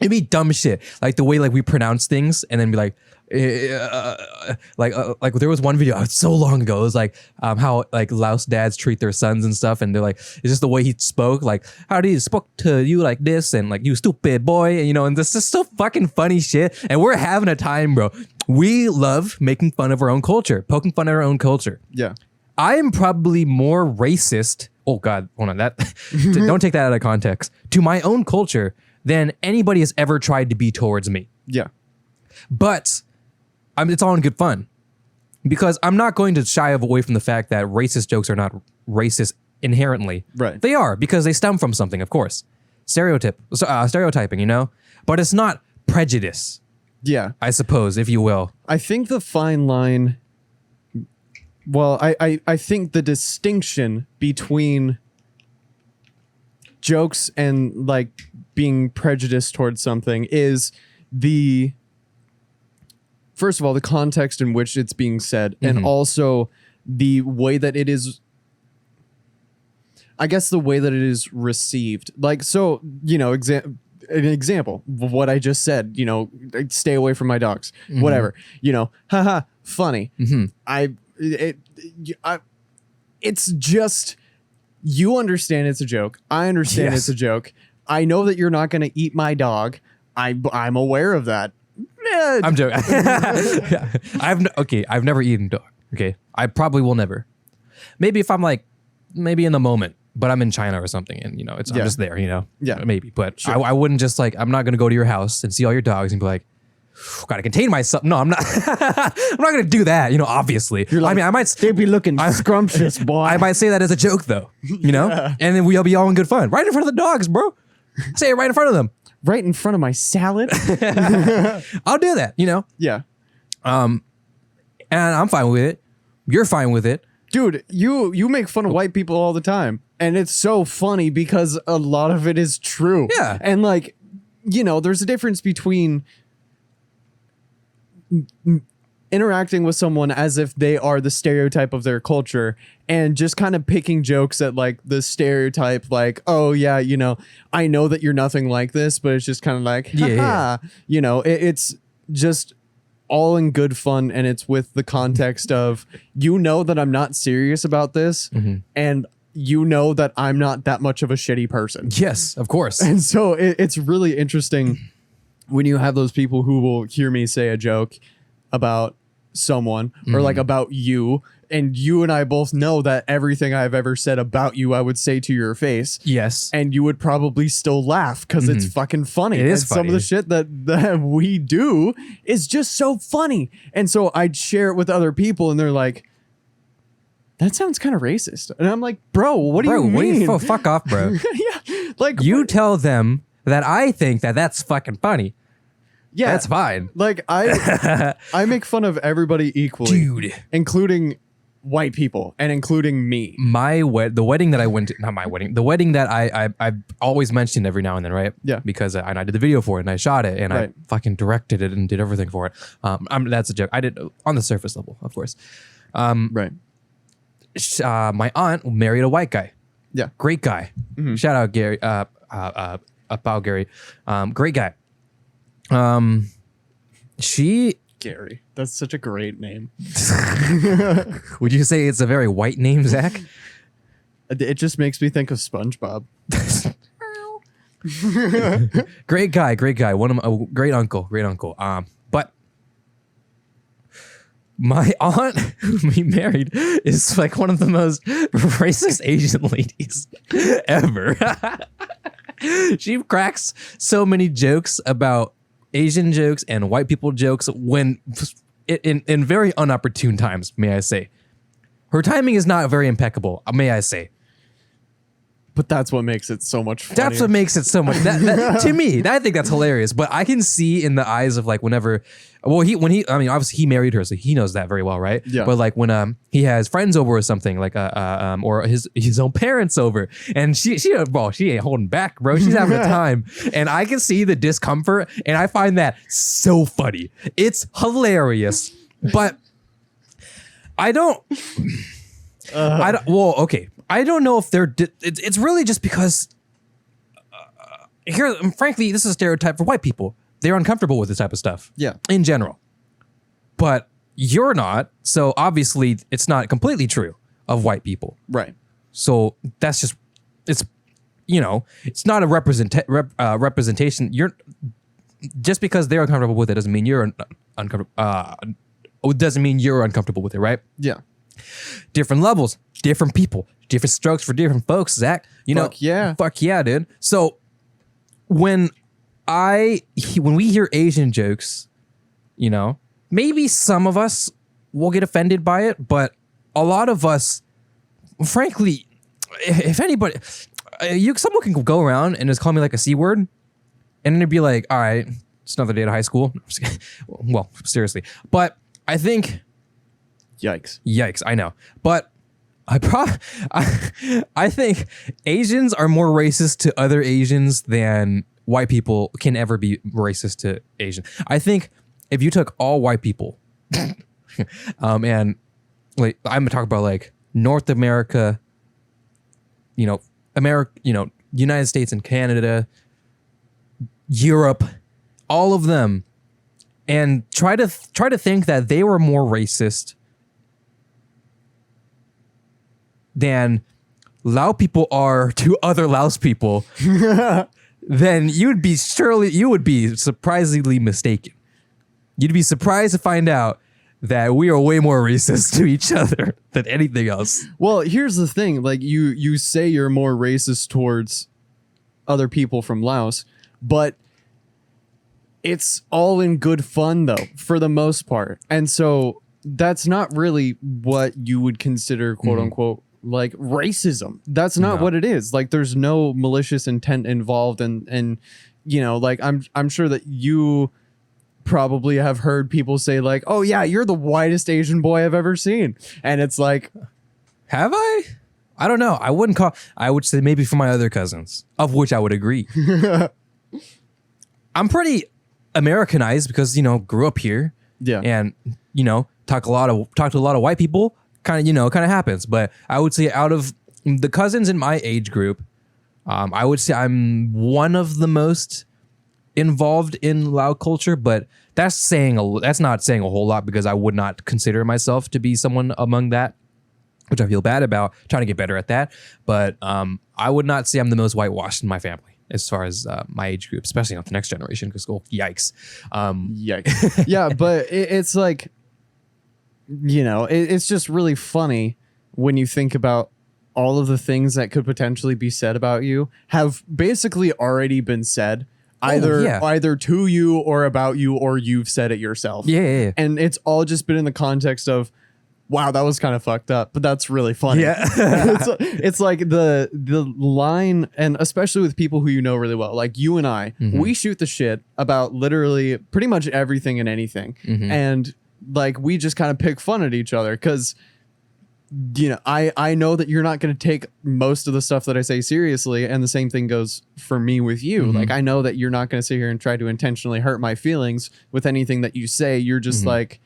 It'd be dumb shit, like the way like we pronounce things, and then be like, like there was one video so long ago. It was like how like Laos dads treat their sons and stuff, and they're like, it's just the way he spoke, like how did he spoke to you like this, and like you stupid boy, and you know, and this is so fucking funny shit, and we're having a time, bro. We love making fun of our own culture, poking fun at our own culture. Yeah, I am probably more racist. Oh God, hold on, that don't take that out of context. To my own culture than anybody has ever tried to be towards me. Yeah. But it's all in good fun, because I'm not going to shy away from the fact that racist jokes are not racist inherently. Right. They are, because they stem from something, of course. Stereotyping, you know? But it's not prejudice. Yeah. I suppose, if you will. I think the fine line... Well, I think the distinction between jokes and like being prejudiced towards something is first of all, the context in which it's being said, and also the way that it is, I guess the way that it is received. Like, so, you know, an example of what I just said, you know, stay away from my dogs, whatever, you know, haha, funny. It's just, you understand it's a joke. I understand it's a joke. I know that you're not going to eat my dog. I'm aware of that. I'm joking. I've never eaten dog. Okay. I probably will never. Maybe if I'm like, maybe in the moment, but I'm in China or something and, you know, I'm just there, you know? Yeah. Maybe. But I wouldn't just like, I'm not going to go to your house and see all your dogs and be like, gotta contain myself. No, I'm not. I'm not gonna do that. You know, obviously. Like, I mean, I might. They be looking scrumptious, boy. I might say that as a joke, though. You know, and then we'll be all in good fun, right in front of the dogs, bro. Say it right in front of them, right in front of my salad. I'll do that. You know. Yeah. And I'm fine with it. You're fine with it, dude. You make fun of white people all the time, and it's so funny because a lot of it is true. Yeah. And like, you know, there's a difference between interacting with someone as if they are the stereotype of their culture and just kind of picking jokes at like the stereotype, like, oh yeah, you know, I know that you're nothing like this, but it's just kind of like, you know, it's just all in good fun. And it's with the context of, you know, that I'm not serious about this and you know that I'm not that much of a shitty person. Yes, of course. And so it's really interesting when you have those people who will hear me say a joke about someone or like about you, and you and I both know that everything I've ever said about you, I would say to your face. Yes. And you would probably still laugh because it's fucking funny. It is funny. Some of the shit that we do is just so funny. And so I'd share it with other people and they're like, that sounds kind of racist. And I'm like, bro, what do you mean? Fuck off, bro. Yeah. Like, you tell them that I think that that's fucking funny. Yeah, that's fine. Like I make fun of everybody equally, dude, including white people and including me. The wedding that I went to, not my wedding, the wedding that I always mention every now and then, right? Yeah, because I did the video for it and I shot it and I fucking directed it and did everything for it. That's a joke. I did on the surface level, of course. Right. My aunt married a white guy. Yeah, great guy. Shout out Gary. About Gary. Great guy. Gary. That's such a great name. Would you say it's a very white name, Zach? It just makes me think of SpongeBob. Great guy. One of my great uncle. But my aunt whom he married is like one of the most racist Asian ladies ever. She cracks so many jokes about Asian jokes and white people jokes when in very unopportune times, may I say. Her timing is not very impeccable, may I say. But that's what makes it so much fun. That's what makes it so much. To me, I think that's hilarious. But I can see in the eyes of like whenever, obviously he married her, so he knows that very well, right? Yeah. But like when he has friends over or something, like or his own parents over, and she ain't holding back, bro. She's having a time, and I can see the discomfort, and I find that so funny. It's hilarious, but I don't. Well, okay. I don't know if they're. It's really just because. Here, frankly, this is a stereotype for white people. They're uncomfortable with this type of stuff. Yeah. In general, but you're not. So obviously, it's not completely true of white people. Right. So that's just. It's, you know, it's not a representation. You're just because they're uncomfortable with it doesn't mean you're uncomfortable. Doesn't mean you're uncomfortable with it, right? Yeah. Different levels, different people, different strokes for different folks, Zach. Fuck yeah, dude. So when we hear Asian jokes, you know, maybe some of us will get offended by it, but a lot of us, frankly, if anybody, someone can go around and just call me like a C word, and then it'd be like, all right, it's another day at high school. Well, seriously, but I think. Yikes, I know. But I think Asians are more racist to other Asians than white people can ever be racist to Asian. I think if you took all white people and like I'm gonna talk about like North America, United States and Canada, Europe, all of them, and try to think that they were more racist than Lao people are to other Laos people, then you would be surprisingly mistaken. You'd be surprised to find out that we are way more racist to each other than anything else. Well, here's the thing. Like you say you're more racist towards other people from Laos, but it's all in good fun though, for the most part. And so that's not really what you would consider quote unquote like racism. That's not what it is. Like there's no malicious intent involved, and you know, like I'm sure that you probably have heard people say like, oh yeah, you're the whitest Asian boy I've ever seen. And it's like, have I? I don't know. I would say maybe for my other cousins, of which I would agree. I'm pretty Americanized because, you know, grew up here. Yeah. And, you know, talk to a lot of white people, kind of happens. But I would say out of the cousins in my age group, I would say I'm one of the most involved in Lao culture, but that's not saying a whole lot because I would not consider myself to be someone among that, which I feel bad about, trying to get better at that. But I would not say I'm the most whitewashed in my family as far as my age group, especially not the next generation, because yikes. Yikes. Yeah, but it's like, you know, it's just really funny when you think about all of the things that could potentially be said about you have basically already been said. Either to you or about you, or you've said it yourself. Yeah. And it's all just been in the context of, wow, that was kind of fucked up, but that's really funny. Yeah. it's like the line, and especially with people who you know really well, like you and I, we shoot the shit about literally pretty much everything and anything. And like, we just kind of pick fun at each other because, you know, I know that you're not going to take most of the stuff that I say seriously, and the same thing goes for me with you. Like, I know that you're not going to sit here and try to intentionally hurt my feelings with anything that you say. You're just like,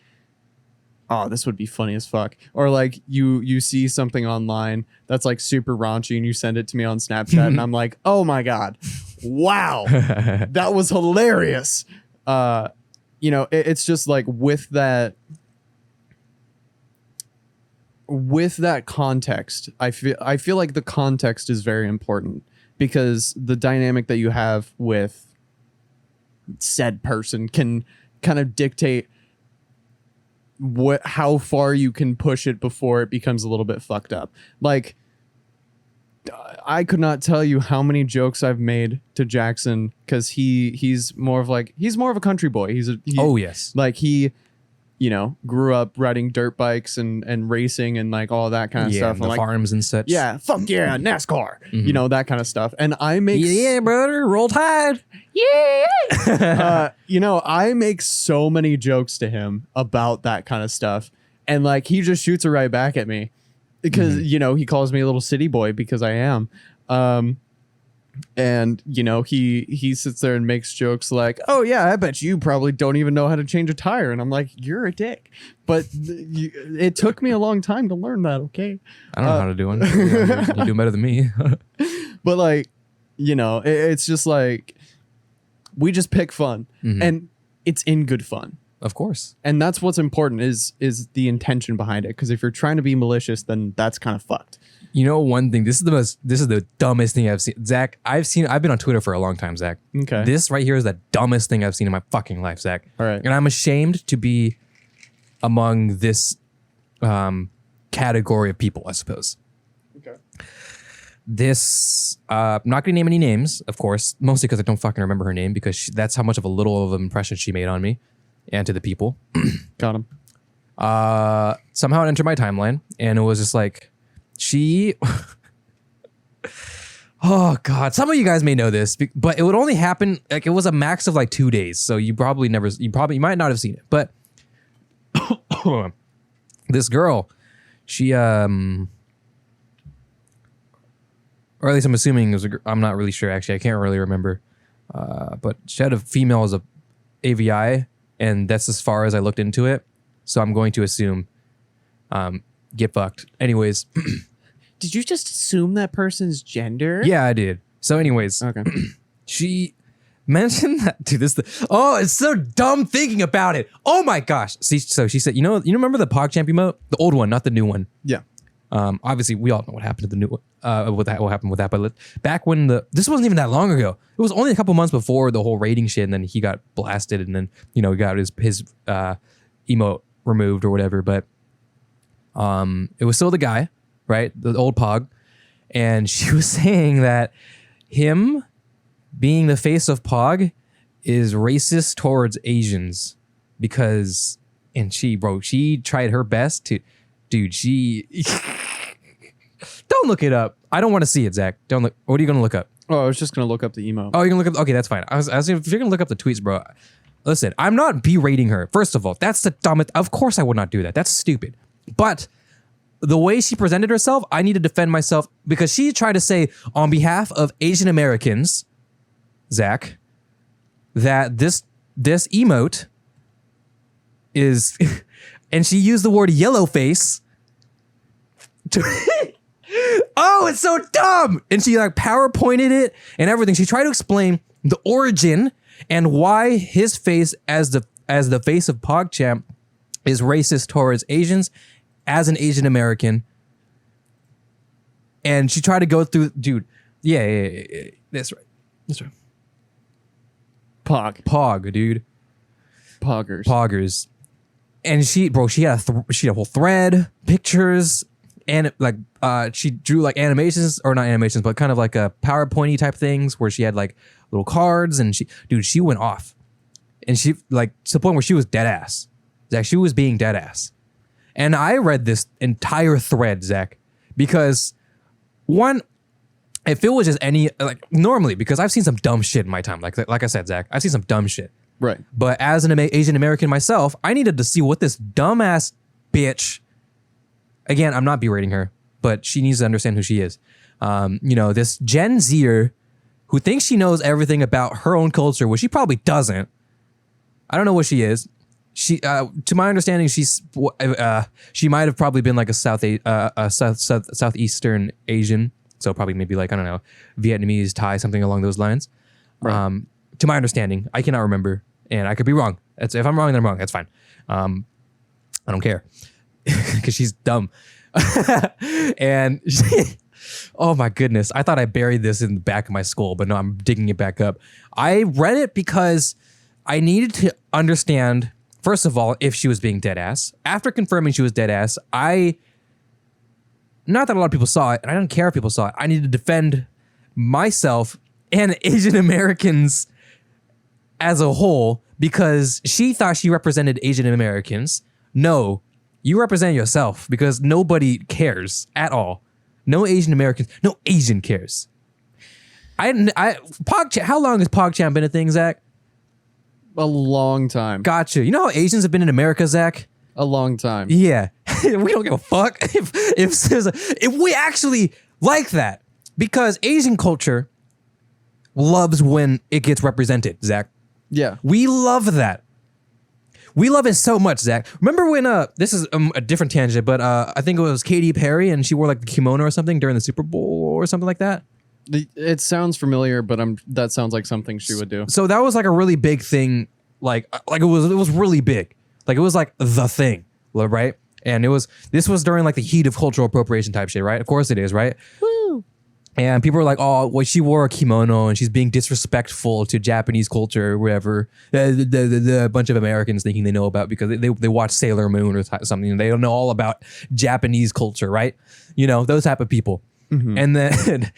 oh, this would be funny as fuck. Or like you see something online that's like super raunchy and you send it to me on Snapchat and I'm like, oh my God, wow, that was hilarious. You know, it's just like with that context, I feel like the context is very important, because the dynamic that you have with said person can kind of dictate how far you can push it before it becomes a little bit fucked up. Like, I could not tell you how many jokes I've made to Jackson, because he's more of a country boy. Oh yes, like he, you know, grew up riding dirt bikes and racing and like all that kind of stuff. And the farms and such. Yeah, fuck yeah, NASCAR. You know, that kind of stuff. And I make brother, roll tide. You know, I make so many jokes to him about that kind of stuff, and like he just shoots it right back at me because you know, he calls me a little city boy because I am. And you know, he sits there and makes jokes like, oh yeah, I bet you probably don't even know how to change a tire, and I'm like, you're a dick. But it took me a long time to learn that. Okay, I don't know how to do it. You do better than me. But like, you know, it's just like, we just pick fun, and it's in good fun. Of course. And that's what's important is the intention behind it. Because if you're trying to be malicious, then that's kind of fucked. You know, one thing, this is the dumbest thing I've seen. Zach, I've been on Twitter for a long time, Zach. Okay. This right here is the dumbest thing I've seen in my fucking life, Zach. All right. And I'm ashamed to be among this category of people, I suppose. Okay. This, I'm not going to name any names, of course, mostly because I don't fucking remember her name, because that's how much of a little of an impression she made on me and to the people. Got him. Somehow it entered my timeline, and it was just like, she... Oh God, some of you guys may know this, but it would only happen, like, it was a max of like 2 days, so you might not have seen it, but this girl, she, or at least I'm assuming it was I'm not really sure, actually, I can't really remember, but she had a female as a AVI, and that's as far as I looked into it, so I'm going to assume, get fucked. Anyways. Did you just assume that person's gender? Yeah, I did. So anyways, okay. Mention that, dude. It's so dumb thinking about it. Oh my gosh. See, so she said, you remember the PogChamp emote, the old one, not the new one. Yeah. Obviously, we all know what happened to the new one. What happened with that? But back when this wasn't even that long ago. It was only a couple months before the whole rating shit, and then he got blasted, and then he got his emote removed or whatever. But it was still the guy, right? The old Pog, and she was saying that him being the face of Pog is racist towards Asians because, and she tried her best to, dude, she, don't look it up. I don't want to see it, Zach. Don't look. What are you going to look up? Oh, I was just going to look up the emote. Oh, you're going to look up, okay, that's fine. I was if you're going to look up the tweets, bro, listen, I'm not berating her. First of all, that's the dumbest, of course I would not do that. That's stupid. But the way she presented herself, I need to defend myself because she tried to say on behalf of Asian Americans, Zach, that this emote is, and she used the word yellow face. Oh, it's so dumb. And she like PowerPointed it and everything. She tried to explain the origin and why his face as the face of PogChamp is racist towards Asians as an Asian American. And she tried to go through, dude. Yeah. That's right. Pog, dude. Poggers. And she had a whole thread, pictures, and like she drew like animations, or not animations, but kind of like a PowerPointy type things where she had like little cards, and she went off. And she like to the point where she was dead ass. Zach, she was being dead ass. And I read this entire thread, Zach, because one, if it was just any, like normally, because I've seen some dumb shit in my time. Like I said, Zach, I've seen some dumb shit. Right. But as an Asian American myself, I needed to see what this dumbass bitch, again, I'm not berating her, but she needs to understand who she is. This Gen Zer who thinks she knows everything about her own culture, which she probably doesn't. I don't know what she is. She, to my understanding, she might have probably been like a Southeastern Asian. So probably maybe like, I don't know, Vietnamese, Thai, something along those lines. Right. To my understanding, I cannot remember, and I could be wrong. If I'm wrong, then I'm wrong. That's fine. I don't care because she's dumb. And oh my goodness, I thought I buried this in the back of my skull, but no, I'm digging it back up. I read it because I needed to understand, first of all, if she was being dead ass. After confirming she was dead ass, not that a lot of people saw it, and I don't care if people saw it. I need to defend myself and Asian Americans as a whole because she thought she represented Asian Americans. No, you represent yourself because nobody cares at all. No Asian Americans, no Asian cares. How long has PogChamp been a thing, Zach? A long time. Gotcha. You know how Asians have been in America, Zach? A long time. Yeah. We don't give a fuck if we actually like that because Asian culture loves when it gets represented, Zach. Yeah. We love that. We love it so much, Zach. Remember when, this is a different tangent, but I think it was Katy Perry and she wore like the kimono or something during the Super Bowl or something like that? It sounds familiar, but that sounds like something she would do. So that was like a really big thing. Like it was really big. Like it was like the thing, right? And this was during like the heat of cultural appropriation type shit, right? Of course it is, right? Woo. And people were like, oh, well, she wore a kimono and she's being disrespectful to Japanese culture or whatever. A bunch of Americans thinking they know about because they watch Sailor Moon or something. They don't know all about Japanese culture, right? You know, those type of people. Mm-hmm. And then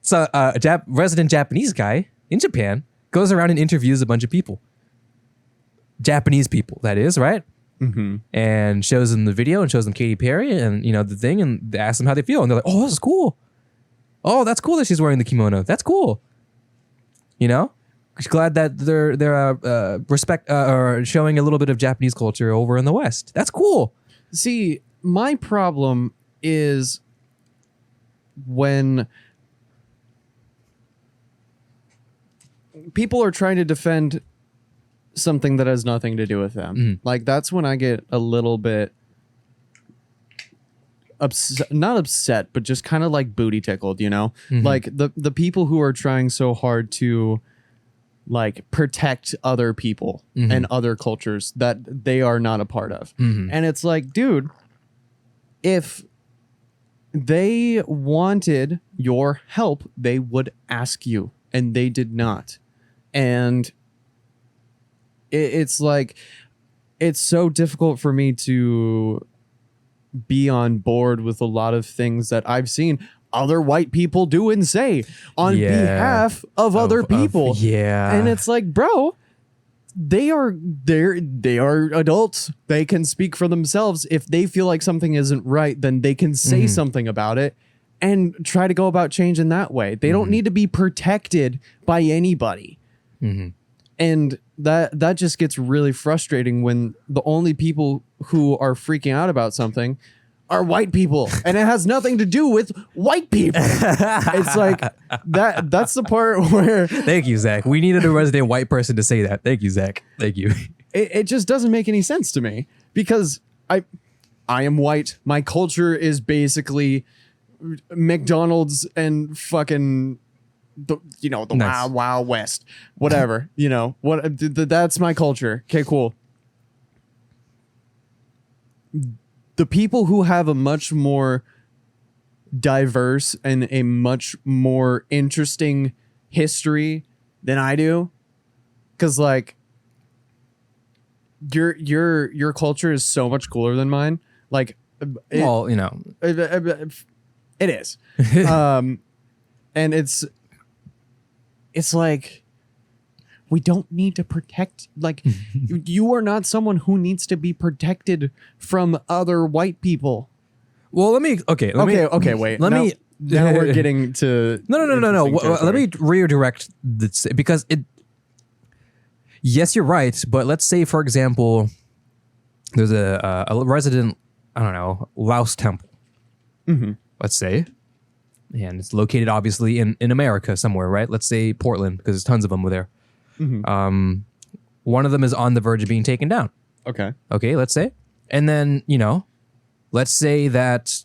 so a resident Japanese guy in Japan goes around and interviews a bunch of people. Japanese people, that is, right? Mm-hmm. And shows them the video and shows them Katy Perry and the thing and asks them how they feel and they're like, oh, this is cool. Oh, that's cool that she's wearing the kimono. That's cool. Glad that they're respect or showing a little bit of Japanese culture over in the West. That's cool. See, my problem is when people are trying to defend something that has nothing to do with them. Mm-hmm. Like that's when I get a little bit not upset, but just kind of like booty tickled, you know? Like the people who are trying so hard to like protect other people and other cultures that they are not a part of. And it's like, dude, if they wanted your help, they would ask you, and they did not. And it's like, it's so difficult for me to be on board with a lot of things that I've seen other white people do and say on behalf of other people. And it's like, bro, they are adults. They can speak for themselves. If they feel like something isn't right, then they can say something about it and try to go about change in that way. They don't need to be protected by anybody. And that just gets really frustrating when the only people who are freaking out about something are white people, and it has nothing to do with white people. It's like that's the part where thank you, Zach. We needed a resident white person to say that. Thank you, Zach. Thank you. It just doesn't make any sense to me, because I am white. My culture is basically McDonald's and fucking the Nice. Wild Wild West, whatever. That's my culture. Okay, cool. The people who have a much more diverse and a much more interesting history than I do, because like your culture is so much cooler than mine. Like, it is, and it's like, we don't need to protect, like, you are not someone who needs to be protected from other white people. Well, let me wait. Let me now we're getting to no. Let me redirect this, because yes, you're right, but let's say, for example, there's a resident, I don't know, Laos temple. Let's say, and it's located obviously in America somewhere, right? Let's say Portland, because there's tons of them over there. One of them is on the verge of being taken down. Okay, let's say. And then, let's say that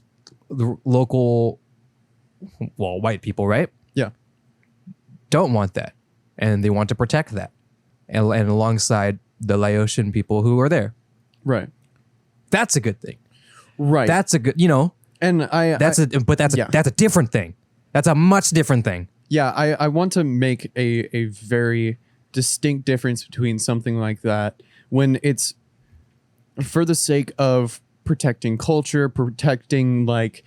the local, white people, right? Yeah. Don't want that. And they want to protect that. And alongside the Laotian people who are there. Right. That's a good thing. Right. That's a good, and that's a different thing. That's a much different thing. Yeah, I want to make a very distinct difference between something like that when it's for the sake of protecting culture, protecting like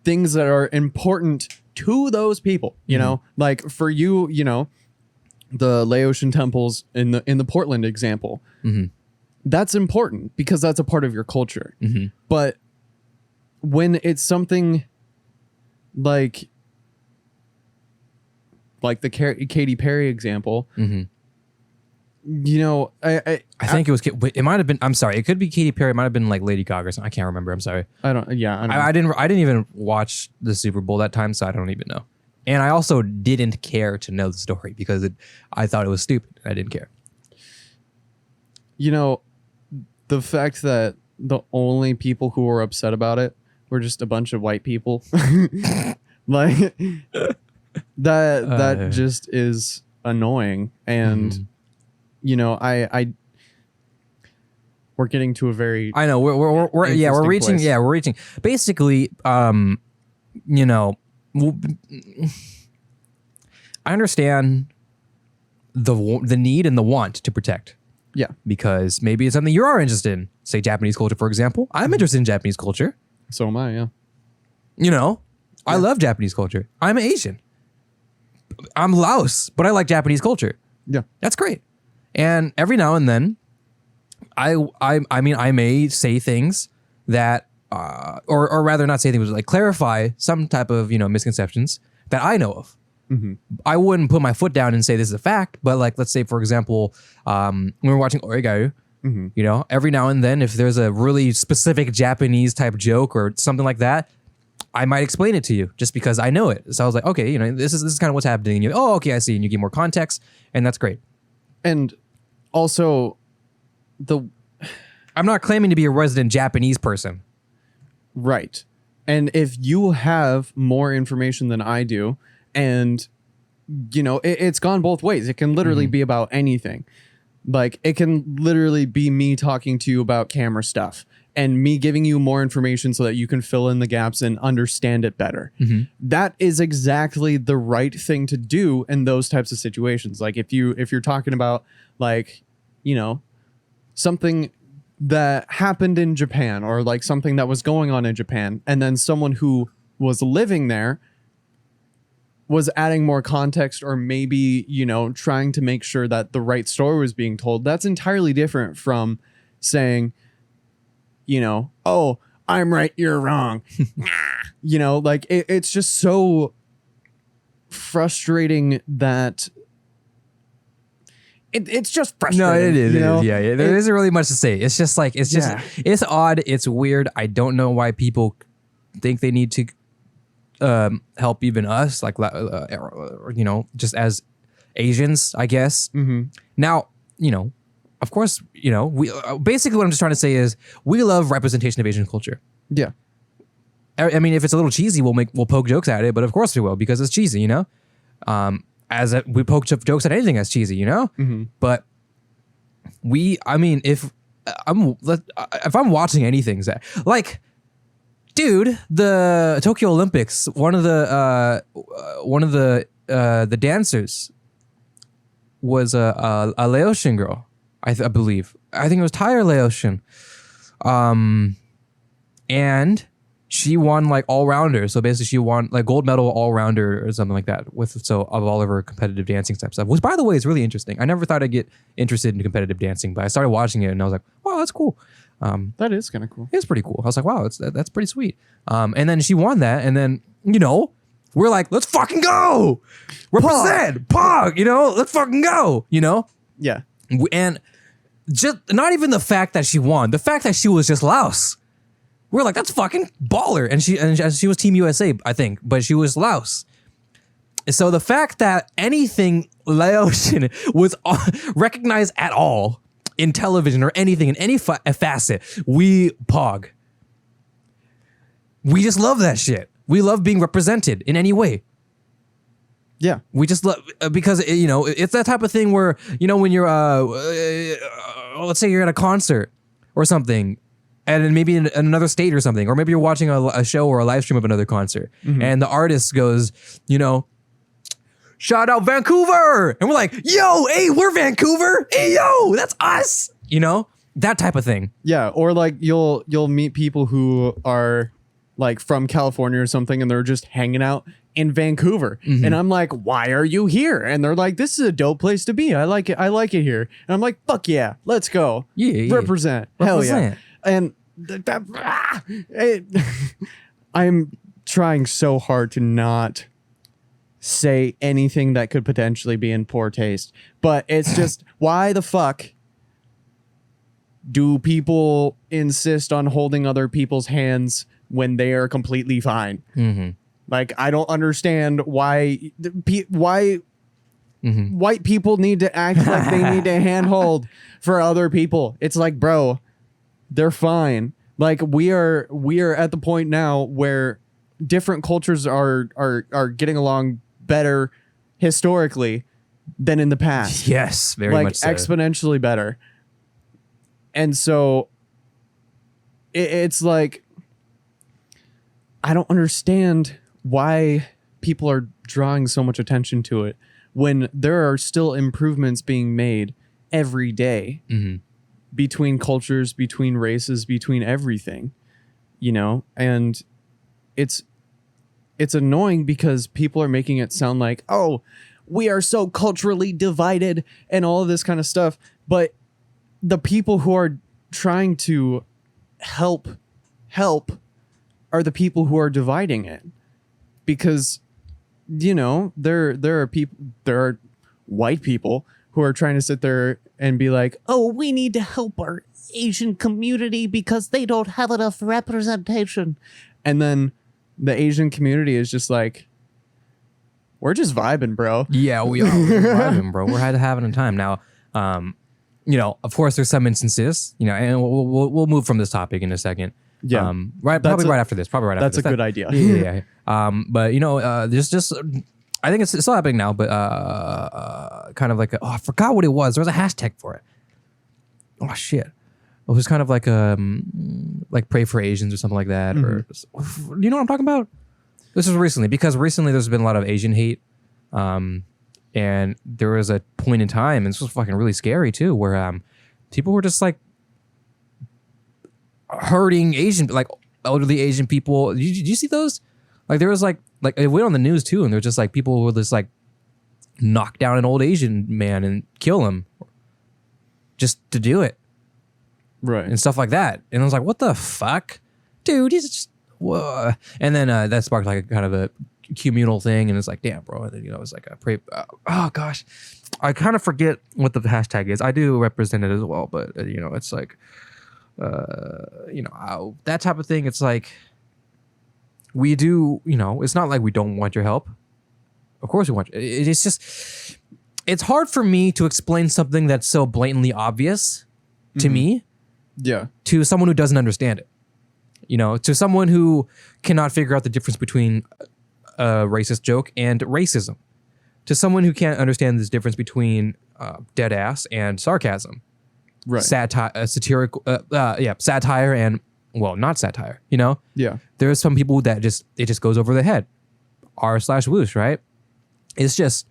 things that are important to those people, you know, like for you, the Laotian temples in the Portland example, that's important because that's a part of your culture. But when it's something like the Katy Perry example, I think it was. It might have been. I'm sorry. It could be Katy Perry. It might have been like Lady Gaga or something. I can't remember. I'm sorry. I don't know. I didn't even watch the Super Bowl that time, so I don't even know. And I also didn't care to know the story because I thought it was stupid. I didn't care. The fact that the only people who were upset about it were just a bunch of white people, like that just is annoying. And I we're getting to a very, I know we're reaching place. we're reaching basically I understand the need and the want to protect, because maybe it's something you are interested in, say Japanese culture, for example. I'm interested in Japanese culture, so am I. I love Japanese culture. I'm Asian, I'm Laos, but I like Japanese culture. That's great. And every now and then, I may say things that, or rather not say things, but like clarify some type of misconceptions that I know of. I wouldn't put my foot down and say this is a fact, but like let's say, for example, when we're watching Oregaru, every now and then, if there's a really specific Japanese type joke or something like that, I might explain it to you just because I know it. So I was like, okay, this is kind of what's happening. And you, oh, okay, I see. And you give more context, and that's great. And also, I'm not claiming to be a resident Japanese person. Right. And if you have more information than I do, and it's gone both ways. It can literally be about anything. Like, it can literally be me talking to you about camera stuff and me giving you more information so that you can fill in the gaps and understand it better. That is exactly the right thing to do in those types of situations. Like, if you're talking about, like, something that happened in Japan, or like something that was going on in Japan, and then someone who was living there was adding more context, or maybe, trying to make sure that the right story was being told, that's entirely different from saying, oh, I'm right, you're wrong. Like, it's just so frustrating that it's just frustrating. No, it is. Yeah. There isn't really much to say. It's just like, it's odd. It's weird. I don't know why people think they need to help even us, like, just as Asians, I guess. Now, of course, we basically what I'm just trying to say is we love representation of Asian culture. Yeah. I mean, if it's a little cheesy, we'll poke jokes at it, but of course we will, because it's cheesy, we poke jokes at anything that's cheesy, But if I'm watching anything, like, dude, the Tokyo Olympics, one of the dancers was a Laotian girl, I believe. I think it was Tyre Laotian, and she won like all rounder. So basically, she won like gold medal all rounder or something like that of all of her competitive dancing type stuff. Which, by the way, is really interesting. I never thought I'd get interested in competitive dancing, but I started watching it and I was like, wow, that's cool. That is kind of cool. It's pretty cool. I was like, wow, that's pretty sweet. And then she won that, and then we're like, let's fucking go, represent, pog, let's fucking go, Yeah. And just not even the fact that she won, the fact that she was just Laos. We're like, that's fucking baller. And she was Team USA, I think, but she was Laos. So the fact that anything Laotian was recognized at all in television or anything in any facet, we pog. We just love that shit. We love being represented in any way. Yeah. We just love, because it's that type of thing where, when you're let's say you're at a concert or something, and then maybe in another state or something, or maybe you're watching a show or a live stream of another concert, and the artist goes, shout out Vancouver, and we're like, yo, hey, we're Vancouver, hey, yo, that's us, that type of thing. Yeah, or like you'll meet people who are like from California or something, and they're just hanging out in Vancouver, and I'm like, why are you here? And they're like, this is a dope place to be. I like it here. And I'm like, fuck yeah, let's go. Yeah. Represent. Hell yeah. And I'm trying so hard to not say anything that could potentially be in poor taste, but it's just, why the fuck do people insist on holding other people's hands when they are completely fine? Like, I don't understand why white people need to act like they need to handhold for other people. It's like, bro, they're fine. Like, we are at the point now where different cultures are getting along better historically than in the past. Yes, very like much so. Exponentially better. And so it's like, I don't understand why people are drawing so much attention to it when there are still improvements being made every day between cultures, between races, between everything, and it's annoying because people are making it sound like, oh, we are so culturally divided and all of this kind of stuff. But the people who are trying to help are the people who are dividing it, because there are white people who are trying to sit there and be like, oh, we need to help our Asian community because they don't have enough representation. And then the Asian community is just like, we're just vibing, bro. Yeah, we are. We're vibing, bro. We're having a time. Now, of course, there's some instances, and we'll move from this topic in a second. Yeah. Probably right after this. That's a good idea. Yeah. But just I think it's still happening now, but kind of like I forgot what it was. There was a hashtag for it. Oh shit. It was kind of like like pray for Asians or something like that. Or you know what I'm talking about? This was recently, because recently there's been a lot of Asian hate. And there was a point in time, and this was fucking really scary too, where people were just like hurting like elderly Asian people. Did you see those? Like there was like it went on the news too, and they're just like people would just like knock down an old Asian man and kill him just to do it. Right. And stuff like that. And I was like, what the fuck? Dude, he's just whoa. And then that sparked like a kind of a communal thing, and it's like, damn, bro. And then, it's like a pray. Oh gosh, I kind of forget what the hashtag is. I do represent it as well, but it's like, that type of thing. It's like we do. It's not like we don't want your help. Of course we want. It's just, it's hard for me to explain something that's so blatantly obvious to me. Yeah. To someone who doesn't understand it. To someone who cannot figure out the difference between a racist joke and racism, to someone who can't understand this difference between dead ass and sarcasm, right? Satirical, satire and not satire. Yeah. There's some people that it just goes over their head. R/whoosh, right? It's just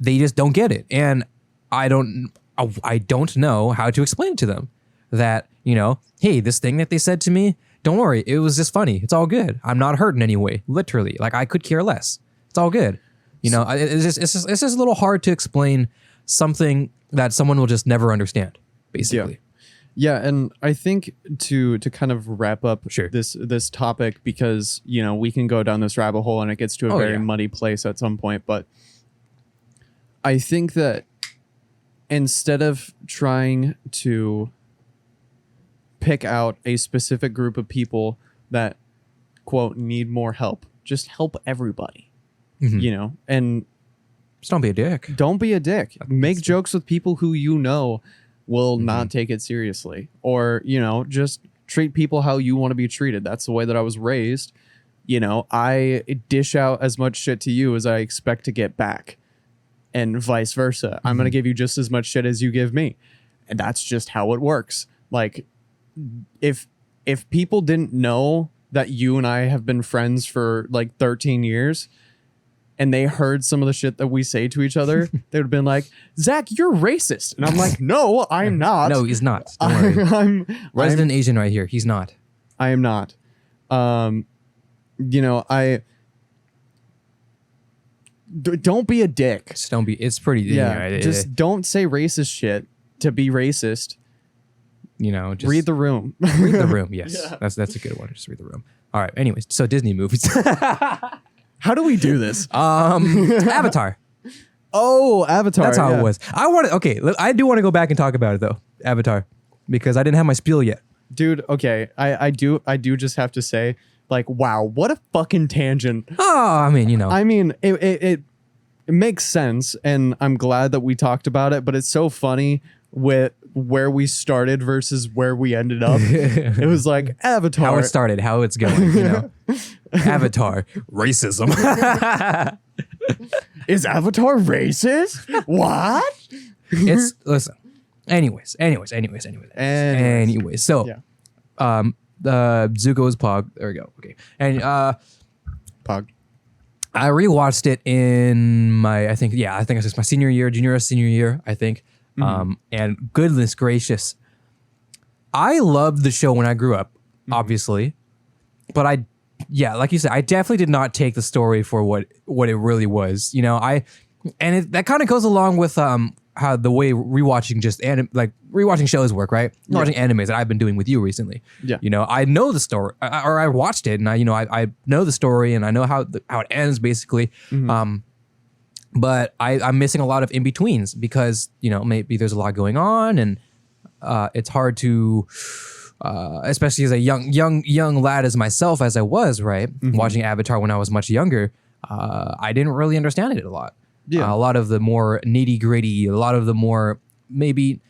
they just don't get it, and I don't know how to explain it to them that hey, this thing that they said to me. Don't worry, it was just funny. It's all good. I'm not hurt in any way. Literally, like I could care less. It's all good. It's just a little hard to explain something that someone will just never understand. Basically. Yeah, and I think to kind of wrap up Sure. this topic, because we can go down this rabbit hole and it gets to a very muddy place at some point. But I think that instead of trying to pick out a specific group of people that quote need more help, just help everybody. And just don't be a dick. Don't be a dick. Make jokes with people who will not take it seriously, or just treat people how you want to be treated. That's the way that I was raised. I dish out as much shit to you as I expect to get back, and vice versa. I'm going to give you just as much shit as you give me, and that's just how it works. Like, if people didn't know that you and I have been friends for like 13 years and they heard some of the shit that we say to each other, they would have been like, Zach, you're racist. And I'm like, no, I'm not. No, he's not. I'm resident Asian right here. He's not. I am not. Don't be a dick. Just don't be. It's pretty. Just don't say racist shit to be racist. Just read the room. Read the room. Yes, that's a good one. Just read the room. All right. Anyways, so Disney movies. How do we do this? Avatar. Oh, Avatar. That's how it was. I do want to go back and talk about it though, Avatar, because I didn't have my spiel yet. Dude, okay. I do just have to say, like, wow, what a fucking tangent. Oh, I mean, it makes sense, and I'm glad that we talked about it, but it's so funny with where we started versus where we ended up. It was like Avatar. How it started, how it's going, Avatar, racism. Is Avatar racist? What? Listen. Anyways. So, the Zuko's Pog. There we go. Okay. And Pog. I rewatched it in I think it's just my senior year, I think. And goodness gracious, I loved the show when I grew up, obviously, but like you said, I definitely did not take the story for what it really was. That kind of goes along with how the way rewatching rewatching shows work, right? Yeah. Watching animes that I've been doing with you recently. Yeah. I know the story, or I watched it, and I know the story, and I know how it ends basically. But I'm missing a lot of in-betweens because, maybe there's a lot going on, and it's hard to, especially as a young lad as myself, as I was, right? Watching Avatar when I was much younger, I didn't really understand it a lot. Yeah. A lot of the more nitty-gritty, a lot of the more maybe,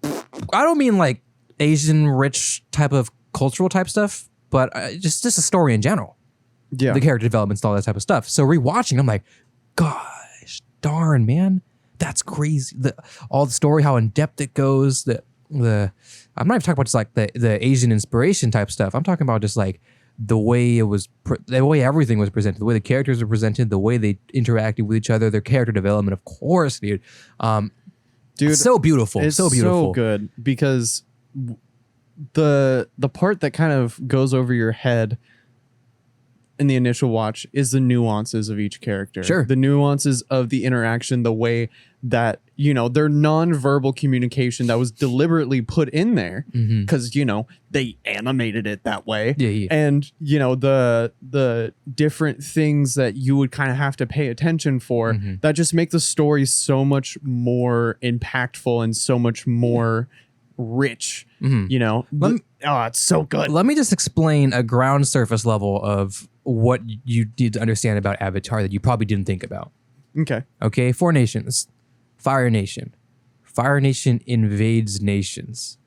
I don't mean like Asian rich type of cultural type stuff, but just a story in general. Yeah. The character developments and all that type of stuff. So rewatching, I'm like, gosh, darn, man, that's crazy. All the story, how in depth it goes. I'm not even talking about just like the Asian inspiration type stuff. I'm talking about just like the way the way everything was presented, the way the characters were presented, the way they interacted with each other, their character development, of course, dude. Dude, so beautiful, it's so beautiful, so good because the part that kind of goes over your head in the initial watch is the nuances of each character. Sure. The nuances of the interaction, the way that, their nonverbal communication that was deliberately put in there because, they animated it that way. Yeah. And, the different things that you would kind of have to pay attention for that just make the story so much more impactful and so much more rich, it's so good. Let me just explain a ground surface level of what you need to understand about Avatar that you probably didn't think about. Okay, 4 nations. Fire Nation. Fire Nation invades nations.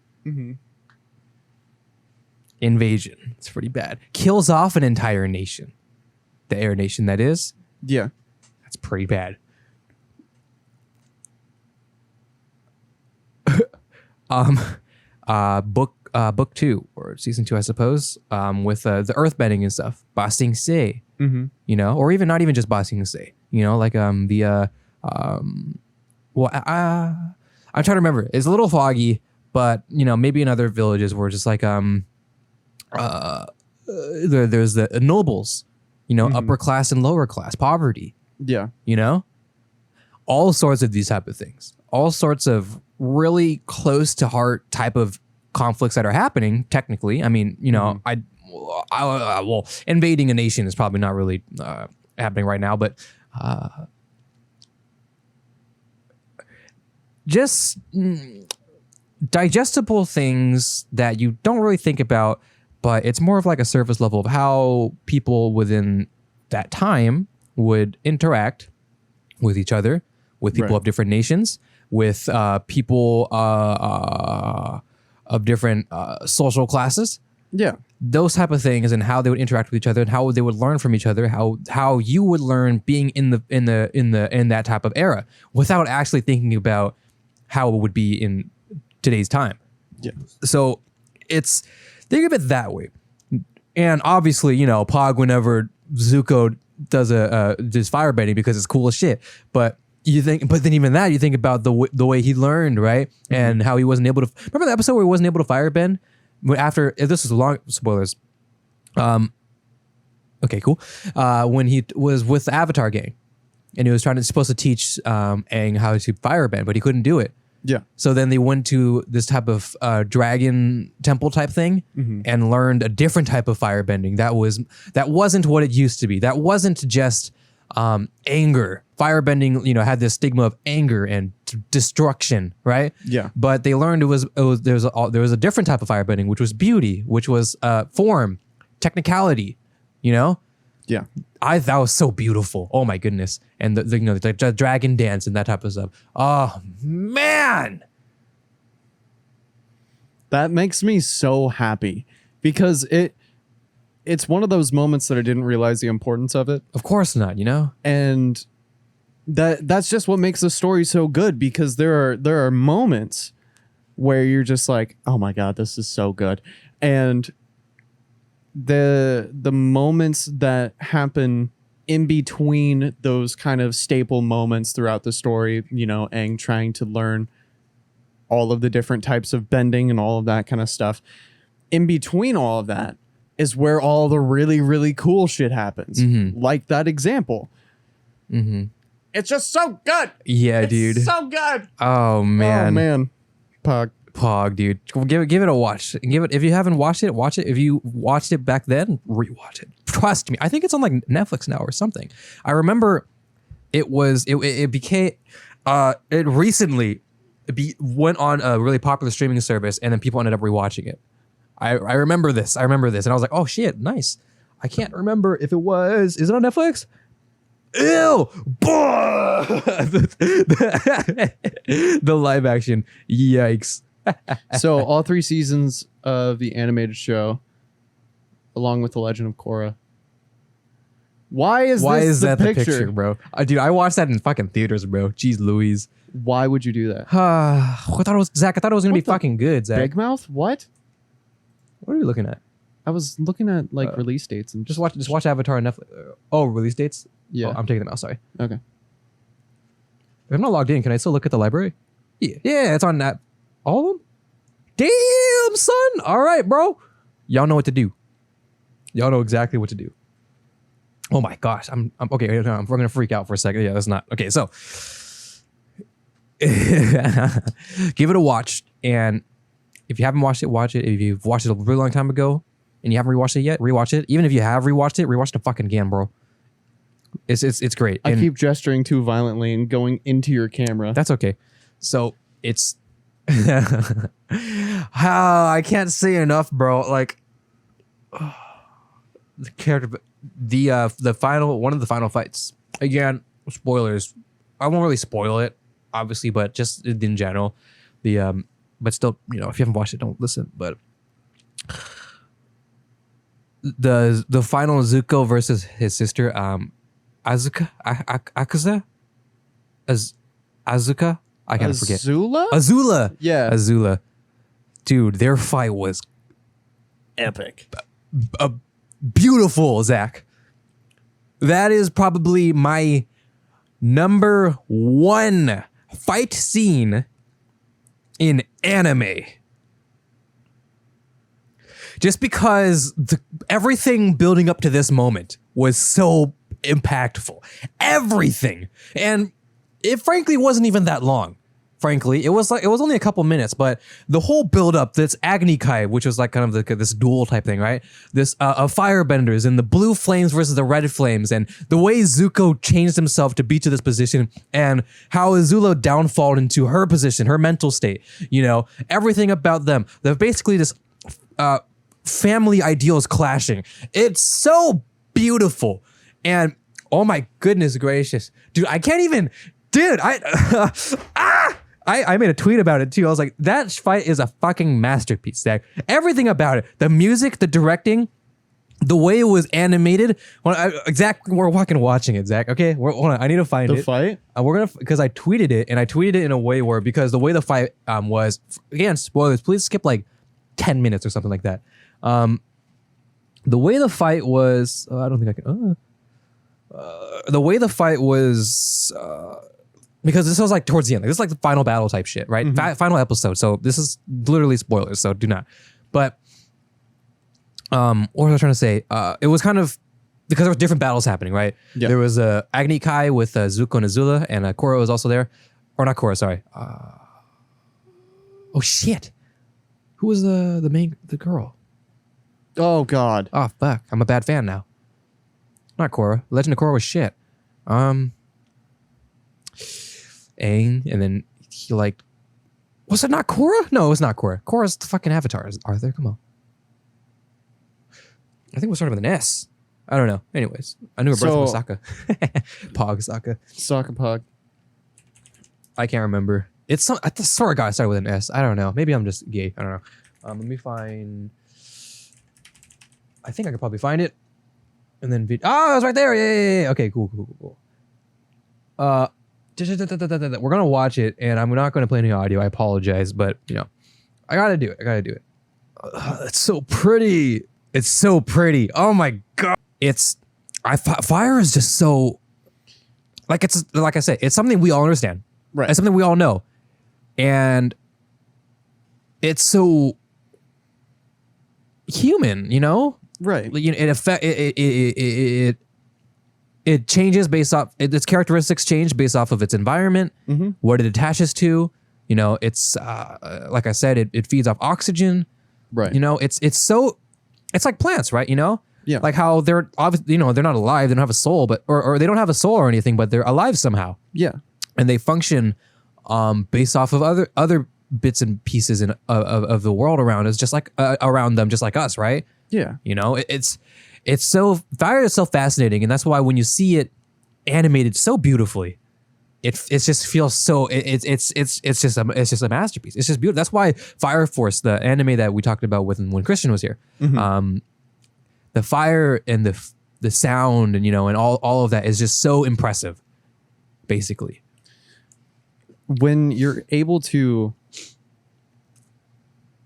Invasion. It's pretty bad. Kills off an entire nation. The Air Nation, that is. Yeah. That's pretty bad. Book 2 or season 2, I suppose, with the earthbending and stuff, Ba Sing Se, or even not even just Ba Sing Se, like I'm trying to remember. It's a little foggy, but maybe in other villages where just like there's the nobles, upper class and lower class, poverty. Yeah. All sorts of these type of things, all sorts of really close to heart type of conflicts that are happening. Technically, I mean, well, invading a nation is probably not really happening right now, but just digestible things that you don't really think about, but it's more of like a surface level of how people within that time would interact with each other, with people of different nations, with people of different social classes. Yeah. Those type of things, and how they would interact with each other, and how they would learn from each other, how you would learn being in that type of era without actually thinking about how it would be in today's time. Yeah. So think of it that way. And obviously, Pog, whenever Zuko does this firebending because it's cool as shit, but then even that, you think about the way he learned, right? And how he wasn't able to remember the episode where he wasn't able to firebend after, if this is long spoilers. Okay, cool. When he was with the Avatar gang and he was supposed to teach Aang how to firebend, but he couldn't do it. Yeah. So then they went to this type of dragon temple type thing and learned a different type of firebending. That wasn't what it used to be. That wasn't just anger. Firebending, had this stigma of anger and destruction, right? Yeah. But they learned there was a different type of firebending, which was beauty, which was form, technicality, Yeah. That was so beautiful. Oh my goodness. And the dragon dance and that type of stuff. Oh man. That makes me so happy because it's one of those moments that I didn't realize the importance of it. Of course not, And that's just what makes the story so good, because there are moments where you're just like, oh my God, this is so good. And the moments that happen in between those kind of staple moments throughout the story, Aang trying to learn all of the different types of bending and all of that kind of stuff. In between all of that is where all the really, really cool shit happens. Like that example. It's just so good. Yeah, dude. So good. Oh man. Oh man. Pog, dude. Give it a watch. If you haven't watched it, watch it. If you watched it back then, rewatch it. Trust me. I think it's on like Netflix now or something. I remember it recently went on a really popular streaming service, and then people ended up rewatching it. I remember this. And I was like, oh shit, nice. I can't remember if is it on Netflix? Ew! The live action. Yikes. So all 3 seasons of the animated show, along with The Legend of Korra. Why is that the picture, bro? Dude, I watched that in fucking theaters, bro. Jeez Louise. Why would you do that? I thought it was Zach. I thought it was gonna be fucking good, Zach. Big Mouth? What? What are we looking at? I was looking at like release dates and Just watch Avatar on Netflix. Oh, release dates? Yeah. Oh, I'm taking them out. Sorry. Okay. If I'm not logged in, can I still look at the library? Yeah, it's on that. All of them? Damn, son. All right, bro. Y'all know what to do. Y'all know exactly what to do. Oh my gosh. I'm okay. We're going to freak out for a second. Yeah, that's not. Okay, so give it a watch. And if you haven't watched it, watch it. If you've watched it a really long time ago and you haven't rewatched it yet, rewatch it. Even if you have rewatched it, rewatch it fucking again, bro. It's great. I keep gesturing too violently and going into your camera. That's okay. So it's how I can't say enough, bro. Like the character, the final one of the final fights. Again, spoilers. I won't really spoil it, obviously, but just in general, but still, if you haven't watched it, don't listen. But the final Zuko versus his sister, Azuka, Azuka. I gotta forget. Azula. Yeah. Azula. Dude, their fight was Epic. Beautiful, Zach. That is probably my number 1 fight scene in anime. Just because everything building up to this moment was so impactful. Everything. And it frankly wasn't even that long. Frankly, it was only a couple minutes, but the whole build up, this Agni Kai, which was like kind of this duel type thing, right? This firebenders and the blue flames versus the red flames, and the way Zuko changed himself to be to this position, and how Azula downfalled into her position, her mental state. Everything about them. They're basically this family ideals clashing. It's so beautiful, and oh my goodness gracious, dude, I can't even. Dude, I made a tweet about it too. I was like, that fight is a fucking masterpiece, Zach. Everything about it. The music, the directing, the way it was animated. Zach, we're fucking watching it, Zach. Okay? Hold on. I need to find it. The fight? Because I tweeted it, and I tweeted it in a way where, because the way the fight was, again, spoilers, please skip like 10 minutes or something like that. The way the fight was, I don't think I can, the way the fight was, because this was like towards the end. This is like the final battle type shit, right? Mm-hmm. Final episode. So this is literally spoilers. So do not. But what was I trying to say? It was kind of because there were different battles happening, right? Yeah. There was Agni Kai with Zuko and Azula, and Korra was also there, or not Korra. Sorry. Oh shit! Who was the girl? Oh God. Oh fuck! I'm a bad fan now. Not Korra. Legend of Korra was shit. Aang, and then he was it not Korra? No, it was not Korra. Korra's the fucking Avatar. Arthur, come on. I think it was sort of an S. I don't know. Anyways, I knew her birth was Sokka. Pog Sokka. Sokka Pog. I can't remember. It's some. I swear to God, I started with an S. I don't know. Maybe I'm just gay. I don't know. Let me find. I think I could probably find it. And then it was right there. Yeah. Okay, cool. We're gonna watch it, and I'm not gonna play any audio. I apologize, but I gotta do it. It's so pretty. Oh my God. Fire is just so like I say, it's something we all understand. Right. It's something we all know, and it's so human. Right. It changes based off its characteristics change based off of its environment, what it attaches to. It's like I said, it feeds off oxygen. Right. It's like plants, right? Yeah. Like how they're obviously, they're not alive, they don't have a soul, but or they don't have a soul or anything, but they're alive somehow. Yeah. And they function based off of other bits and pieces of the world around us, just like around them, just like us, right? Yeah. Fire is so fascinating, and that's why when you see it animated so beautifully, it just feels so it's just a masterpiece. It's just beautiful. That's why Fire Force, the anime that we talked about when Christian was here, the fire and the sound and and all of that is just so impressive. Basically, when you're able to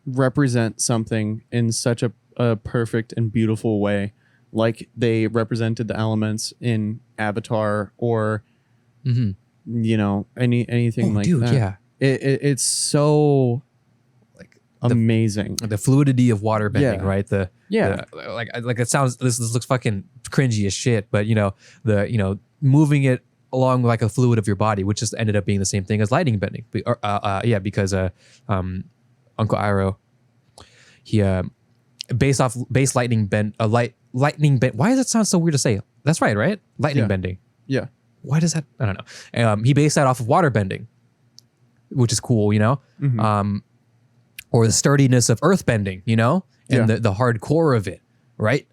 represent something in such a perfect and beautiful way, like they represented the elements in Avatar or anything like dude, that. yeah. It's so like amazing. The fluidity of water bending, Yeah. right? Like it sounds. This looks fucking cringy as shit, but moving it along like a fluid of your body, which just ended up being the same thing as lightning bending. Because Uncle Iroh, he base lightning bend lightning bend. Why does that sound so weird to say? That's right? Lightning bending. Yeah. Why does that? I don't know. He based that off of water bending, which is cool, or the sturdiness of earth bending, and the hardcore of it, right?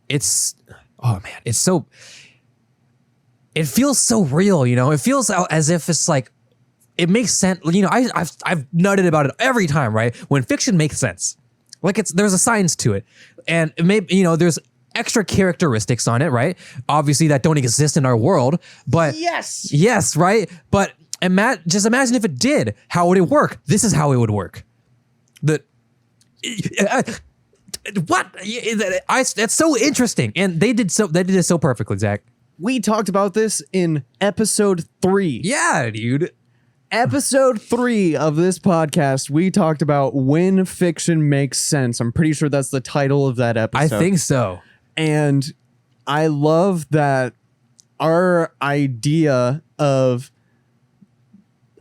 It's, oh man, it's so, it feels so real, it feels as if it's like, it makes sense. I've nutted about it every time, right? When fiction makes sense, like there's a science to it, and maybe there's extra characteristics on it, right? Obviously that don't exist in our world, but yes, right? But just imagine if it did. How would it work? This is how it would work. That's so interesting, and they did it so perfectly, Zach. We talked about this in episode 3. Yeah, dude. Episode 3 of this podcast, we talked about when fiction makes sense. I'm pretty sure that's the title of that episode. I think so. And I love that our idea of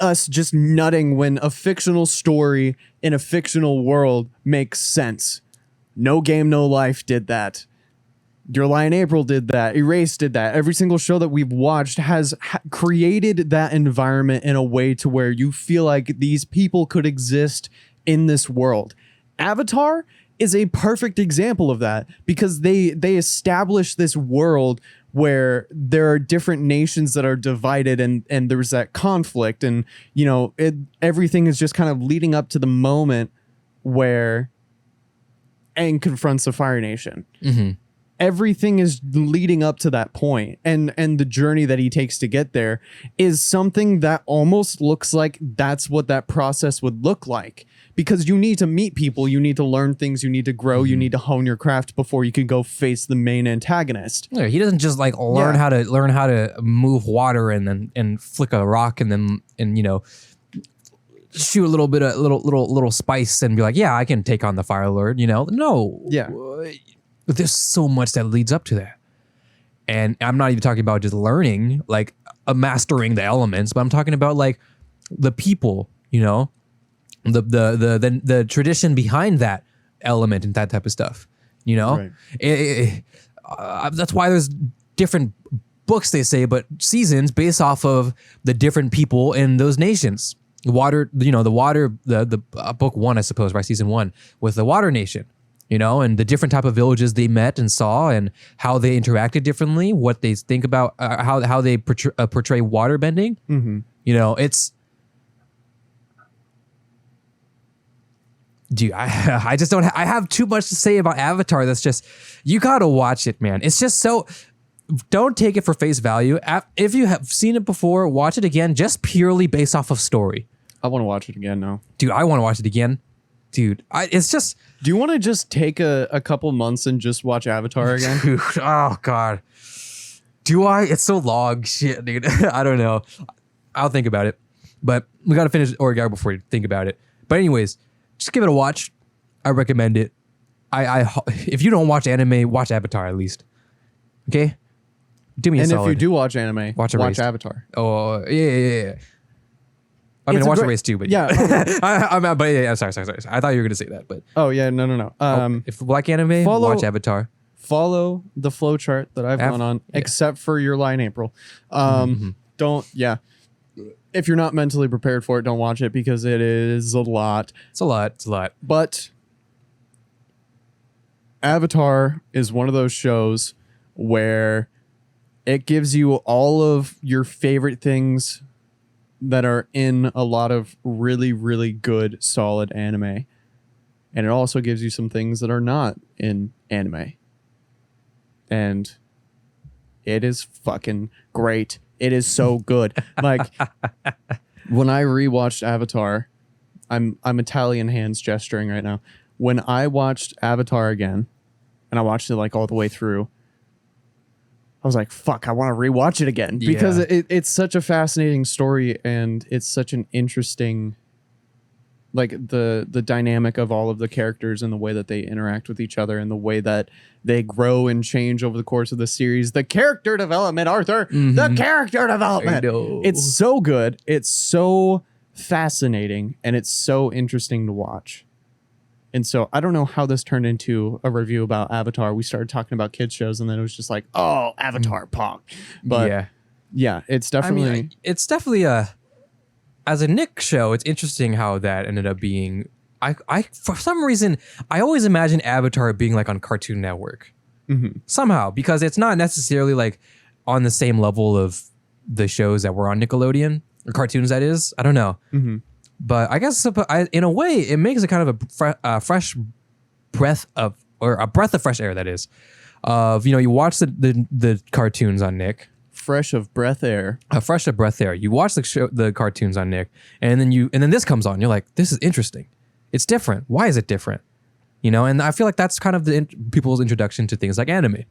us just nutting when a fictional story in a fictional world makes sense. No Game, No Life did that. Your Lie in April did that. Erased did that. Every single show that we've watched has created that environment in a way to where you feel like these people could exist in this world. Avatar is a perfect example of that because they establish this world where there are different nations that are divided and there's that conflict and everything is just kind of leading up to the moment where Aang confronts the Fire Nation. Everything is leading up to that point, and the journey that he takes to get there is something that almost looks like that's what that process would look like, because you need to meet people, you need to learn things, you need to grow, you need to hone your craft before you can go face the main antagonist. Yeah, he doesn't just like learn how to move water and flick a rock and shoot a little bit of little spice and be like, yeah, I can take on the Fire Lord. No, there's so much that leads up to that. And I'm not even talking about just learning, like mastering the elements, but I'm talking about like the people, the tradition behind that element and that type of stuff, Right. That's why there's different books, they say, but seasons based off of the different people in those nations. Water, the book 1, I suppose, right? Season 1 with the Water Nation. And the different type of villages they met and saw and how they interacted differently, what they think about, how they portray water bending. It's... Dude, I just don't... I have too much to say about Avatar. That's just... You gotta watch it, man. It's just so... Don't take it for face value. If you have seen it before, watch it again, just purely based off of story. I want to watch it again now. Dude, I want to watch it again. Dude, it's just... Do you want to just take a couple months and just watch Avatar again? Dude, oh, God. Do I? It's so long. Shit, dude. I don't know. I'll think about it. But we got to finish Origami before you think about it. But anyways, just give it a watch. I recommend it. If you don't watch anime, watch Avatar at least. Okay? Do me a solid. And if you do watch anime, watch Avatar. Oh, yeah. I mean, watch the race too, but yeah. I'm sorry. I thought you were going to say that, but oh yeah, no. If you like anime, watch Avatar. Follow the flow chart that I've gone on, except for Your Lie in April. Don't. Yeah, if you're not mentally prepared for it, don't watch it because it is a lot. It's a lot. But Avatar is one of those shows where It gives you all of your favorite things that are in a lot of really, really good, solid anime. And it also gives you some things that are not in anime. And it is fucking great. It is so good. Like, when I rewatched Avatar, I'm Italian hands gesturing right now. When I watched Avatar again, and I watched it like all the way through, I was like, fuck, I want to rewatch it again. Because it's such a fascinating story, and it's such an interesting, like, the dynamic of all of the characters and the way that they interact with each other and the way that they grow and change over the course of the series. The character development, Arthur. Mm-hmm. The character development. It's so good. It's so fascinating, and it's so interesting to watch. And so I don't know how this turned into a review about Avatar. We started talking about kids shows, and then it was just like, oh, Avatar punk. But yeah, it's definitely... I mean, it's definitely a... As a Nick show, it's interesting how that ended up being... I for some reason, I always imagine Avatar being like on Cartoon Network. Mm-hmm. Somehow, because it's not necessarily like on the same level of the shows that were on Nickelodeon, or cartoons that is. I don't know. Mm-hmm. But I guess in a way, it makes it kind of a fresh breath of... Or a breath of fresh air, that is. Of, you watch the cartoons on Nick. Fresh of breath air. A fresh of breath air. You watch the cartoons on Nick, and then this comes on. You're like, this is interesting. It's different. Why is it different? And I feel like that's kind of people's introduction to things like anime,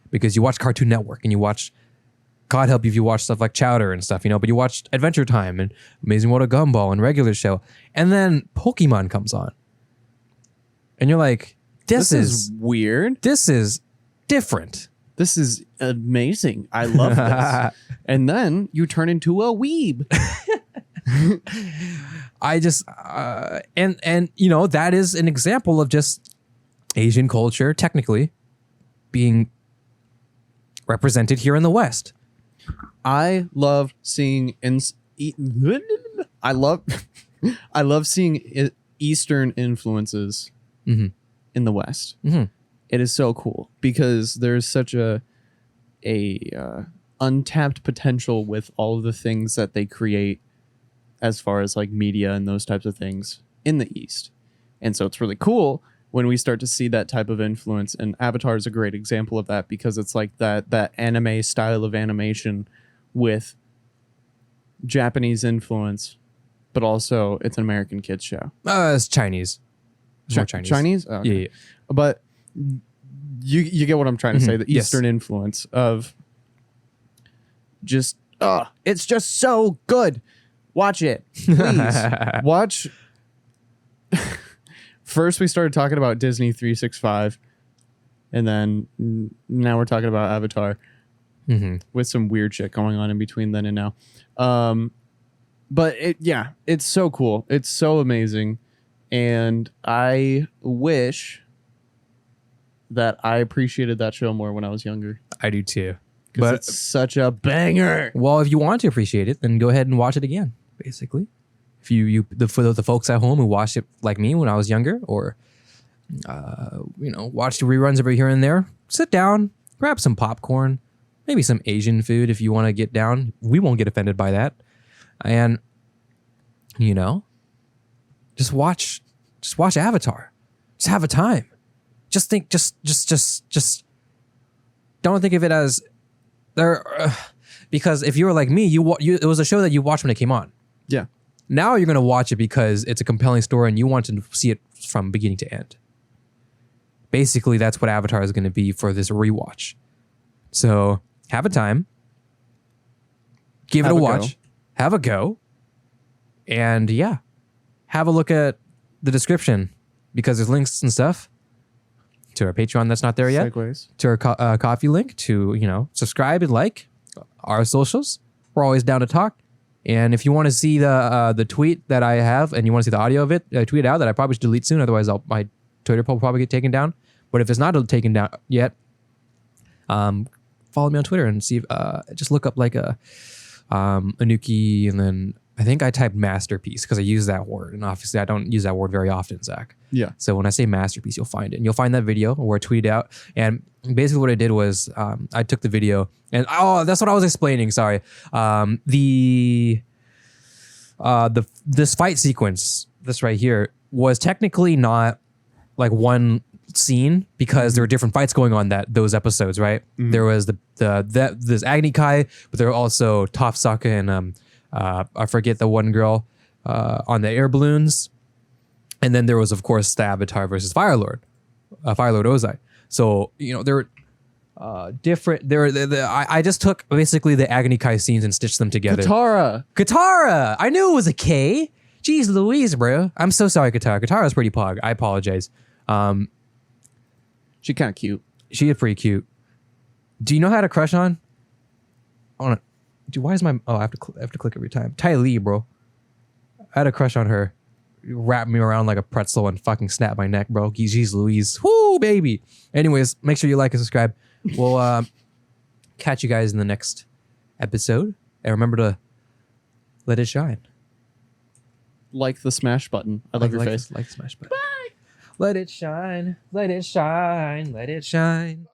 because you watch Cartoon Network and you watch, God help you if you watch stuff like Chowder and stuff, but you watched Adventure Time and Amazing World of Gumball and regular show, and then Pokemon comes on, and you're like, this is weird. This is different. This is amazing. I love this. And then you turn into a weeb. I just and that is an example of just Asian culture technically being represented here in the West. I love seeing I love seeing Eastern influences in the West. Mm-hmm. It is so cool because there's such a untapped potential with all of the things that they create as far as like media and those types of things in the East. And so it's really cool when we start to see that type of influence. And Avatar is a great example of that because it's like that anime style of animation with Japanese influence, but also it's an American kids show. It's Chinese. It's more Chinese. Chinese? Oh, okay. Yeah. But you get what I'm trying to say. The Eastern influence of just, it's just so good. Watch it. Please. Watch. First, we started talking about Disney 365. And then now we're talking about Avatar with some weird shit going on in between then and now. But it's so cool. It's so amazing. And I wish that I appreciated that show more when I was younger. I do too. But it's such a banger. Well, if you want to appreciate it, then go ahead and watch it again, basically. If for the folks at home who watched it like me when I was younger, or watch the reruns every here and there, sit down, grab some popcorn, maybe some Asian food if you want to get down. We won't get offended by that. And just watch Avatar. Just have a time. Just think, just don't think of it as there, because if you were like me, it was a show that you watched when it came on. Yeah. Now you're gonna watch it because it's a compelling story and you want to see it from beginning to end. Basically, that's what Avatar is gonna be for this rewatch. So have a time, give it a watch, have a go, and have a look at the description because there's links and stuff to our Patreon that's not there yet. Segues. To our coffee link, to subscribe and like our socials. We're always down to talk. And if you want to see the tweet that I have and you want to see the audio of it, I tweet out that I probably should delete soon. Otherwise, my Twitter will probably get taken down. But if it's not taken down yet, follow me on Twitter and see. Just look up like Anuki and then I think I typed masterpiece because I use that word, and obviously I don't use that word very often, Zach. Yeah. So when I say masterpiece, you'll find it, and you'll find that video where I tweeted out. And basically, what I did was I took the video, and that's what I was explaining. Sorry, this fight sequence, this right here, was technically not like one scene because there were different fights going on those episodes, right? There was this Agni Kai, but there were also Toph Sokka and I forget the one girl on the air balloons, and then there was of course the Avatar versus Fire Lord Ozai. So there were different. I just took basically the Agni Kai scenes and stitched them together. Katara. I knew it was a K. Jeez Louise, bro. I'm so sorry, Katara. Katara's pretty pog. I apologize. She kind of cute. She is pretty cute. Do you know how to crush on? Dude, why is my... Oh, I have to click every time. Ty Lee, bro. I had a crush on her. Wrap me around like a pretzel and fucking snap my neck, bro. Jeez Louise. Woo, baby. Anyways, make sure you like and subscribe. We'll catch you guys in the next episode. And remember to let it shine. Like the smash button. I love your face. Like the smash button. Bye. Let it shine. Let it shine. Let it shine.